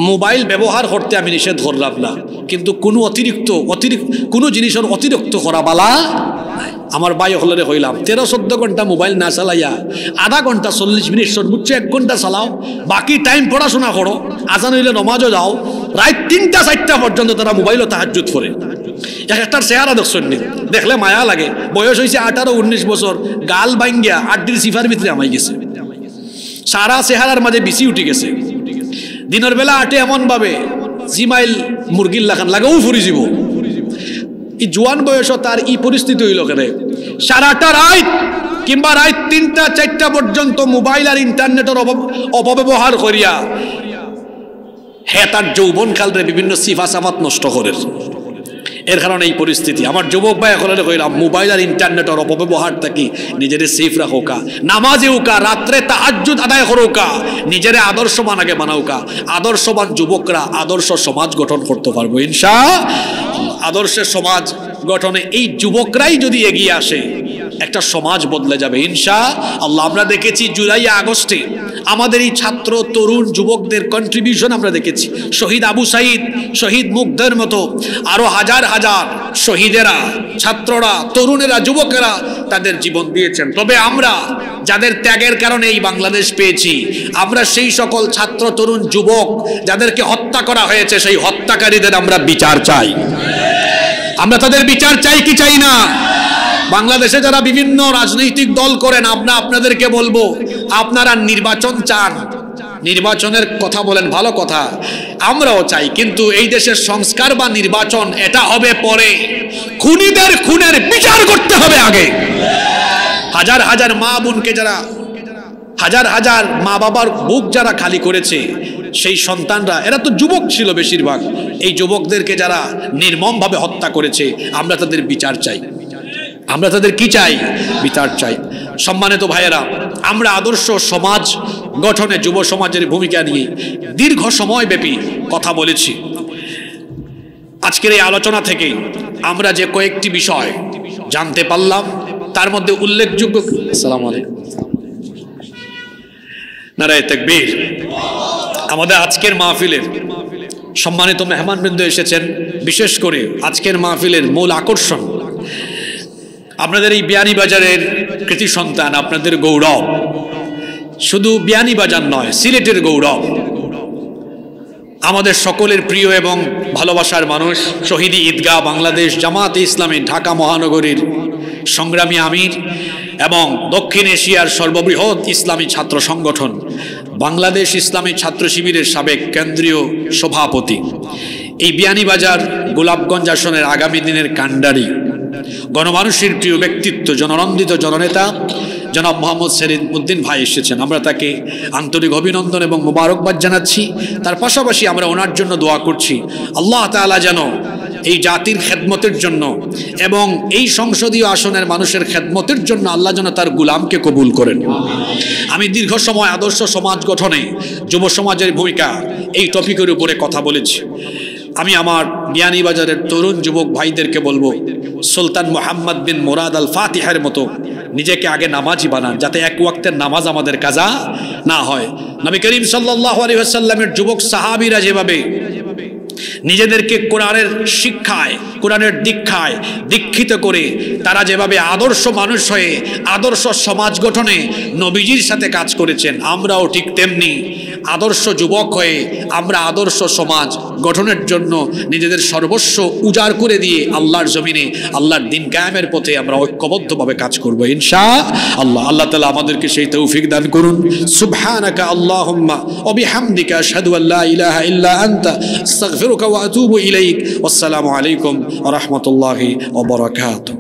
মোবাইল ব্যবহার করতে আমি নিষেধ করলাম না, কিন্তু কোনো অতিরিক্ত কোনো জিনিসের অতিরিক্ত করা বালা আমার ভাই হলরে হইলাম 13-14 ঘন্টা মোবাইল না চালাইয়া আধা ঘন্টা 40 মিনিট সর্বোচ্চ 1 ঘন্টা চালাও, বাকি টাইম পড়াশোনা করো, আজান হইলে নমাজও যাও, রাত 3টা-4টা পর্যন্ত তারা মোবাইলও তাহাজ্জুদ করে। একটার চেহারা দেখছেন দেখলে মায়া লাগে, বয়স হয়েছে 18-19 বছর, গাল ভাঙ্গিয়া আড্ডির সিফার ভিতরে আমাই গেছে, সারা চেহারার মাঝে বিচি উঠে গেছে। দিনের বেলা আটে এমন ভাবে জিমাইল মুরগির লাখান লাগাও ফুরি যাব। এই জোয়ান বয়স তার এই পরিস্থিতি হইল কেন? সারাটা রাত কিংবা রাত 3টা-4টা পর্যন্ত মোবাইল আর ইন্টারনেটের অপব্যবহার করিয়া হ্যাঁ তার যৌবন কালরে বিভিন্ন সিফা সাফাত নষ্ট করে। এর কারণে এই পরিস্থিতি। আমার যুবক ভাই এখন কইলাম মোবাইল আর ইন্টারনেটের অপব্যবহার থাকি নিজের সেফ রাখোকা, নামাজে উকা, রাত্রে তাহাজ্জুদ আদায় করোকা, নিজের আদর্শবান আগে বানাওকা। আদর্শবান যুবকরা আদর্শ সমাজ গঠন করতে পারবো ইনশাআল্লাহ। আদর্শের সমাজ গঠনে এই যুবকরাই যদি এগিয়ে আসে একটা সমাজ বদলে যাবে ইনশাআল্লাহ। আমরা দেখেছি জুলাই আগস্টে আমাদের এই ছাত্র তরুণ যুবকদের কন্ট্রিবিউশন আমরা দেখেছি। শহীদ আবু সাইদ, শহীদ মুগ্ধের মতো আরো হাজার হাজার শহীদেরা, ছাত্ররা, তরুণেরা, যুবকেরা তাদের জীবন দিয়েছেন। তবে আমরা যাদের ত্যাগের কারণে এই বাংলাদেশ পেয়েছি, আমরা সেই সকল ছাত্র তরুণ যুবক যাদেরকে হত্যা করা হয়েছে সেই হত্যাকারীদের আমরা বিচার চাই। আমরা তাদের বিচার চাই কি চাই না? বাংলাদেশে যারা বিভিন্ন রাজনৈতিক দল করেন, আপনাদেরকে বলবো আপনারা নির্বাচন চান, নির্বাচনের কথা বলেন, ভালো কথা, আমরাও চাই, কিন্তু এই দেশের সংস্কার বা নির্বাচন এটা হবে পরে। খুনিদের খুনের বিচার করতে হবে আগে। হাজার হাজার মা বোনকে যারা, হাজার হাজার মা বাবার বুক যারা খালি করেছে, সেই সন্তানরা, এরা তো যুবক ছিল বেশিরভাগ, এই যুবকদেরকে যারা নির্মমভাবে হত্যা করেছে আমরা তাদের বিচার চাই। আমরা তাদের কি চাই? বিচার চাই। সম্মানিত ভাইয়েরা, আমরা আদর্শ সমাজ গঠনে যুব সমাজের ভূমিকা নিয়ে দীর্ঘ সময় ব্যাপী কথা বলেছি। আজকের এই আলোচনা থেকে আমরা যে কয়েকটি বিষয় জানতে পারলাম তার মধ্যে উল্লেখযোগ্য, আসসালামু আলাইকুম, নারায়ে তাকবীর। আমাদের আজকের মাহফিলের সম্মানিত মেহমানবৃন্দ এসেছেন, বিশেষ করে আজকের মাহফিলের মূল আকর্ষণ আপনাদের এই বিয়ানীবাজারের কৃতি সন্তান, আপনাদের গৌরব, শুধু বিয়ানীবাজার নয় সিলেটের গৌরব, আমাদের সকলের প্রিয় এবং ভালোবাসার মানুষ, শহীদ ঈদগাহ বাংলাদেশ জামাতে ইসলামী ঢাকা মহানগরীর সংগ্রামী আমির এবং দক্ষিণ এশিয়ার সর্ববৃহৎ ইসলামী ছাত্র সংগঠন বাংলাদেশ ইসলামী ছাত্র শিবিরের সাবেক কেন্দ্রীয় সভাপতি, এই বিয়ানীবাজার গোলাপগঞ্জ আসনের আগামী দিনের কান্ডারি, গণমানুষের প্রিয় ব্যক্তিত্ব, জননন্দিত জননেতা জনাব মোহাম্মদ সেলিম উদ্দিন ভাই এসেছেন। আমরা তাকে আন্তরিক অভিনন্দন এবং মোবারকবাদ জানাচ্ছি। তার পাশাপাশি আমরা ওনার জন্য দোয়া করছি আল্লাহ তাআলা যেন এই জাতির খেদমতের জন্য এবং এই সংসদীয় আসনের মানুষের খেদমতের জন্য আল্লাহ যেন তার গুলামকে কবুল করেন। আমি দীর্ঘ সময় আদর্শ সমাজ গঠনে যুব সমাজের ভূমিকা এই টপিকের উপরে কথা বলেছি। আমি আমার বিয়ানীবাজারের তরুণ যুবক ভাইদেরকে বলবো, সুলতান মুহাম্মদ বিন মুরাদ আল ফাতিহার মতো নিজেকে আগে নামাজি বানান, যাতে এক ওয়াক্তের নামাজ আমাদের কাজা না হয়। নবী করিম সাল্লাল্লাহু আলাইহি ওয়াসাল্লামের যুবক সাহাবীরা যেভাবে নিজেদেরকে কোরআনের শিক্ষায়, কোরআনের দীক্ষায় দীক্ষিত করে তারা যেভাবে আদর্শ মানুষ হয়ে আদর্শ সমাজ গঠনে নবীজির সাথে কাজ করেছেন, আমরাও ঠিক তেমনি আদর্শ যুবক হয়ে আমরা আদর্শ সমাজ গঠনের জন্য নিজেদের সর্বস্ব উজাড় করে দিয়ে আল্লাহর জমিনে আল্লাহর দ্বীন কায়েমের পথে আমরা ঐক্যবদ্ধভাবে কাজ করব ইনশাআল্লাহ। আল্লাহ তাআলা আমাদেরকে সেই তৌফিক দান করুন। সুবহানাকা আল্লাহুম্মা ওয়া বিহামদিকা আশহাদু আল্লা ইলাহা ইল্লা আনতা আস্তাগফিরুকা ওয়া আতুবু ইলাইক। ওয়াসসালামু আলাইকুম ওয়া রাহমাতুল্লাহি ওয়া বারাকাতুহু।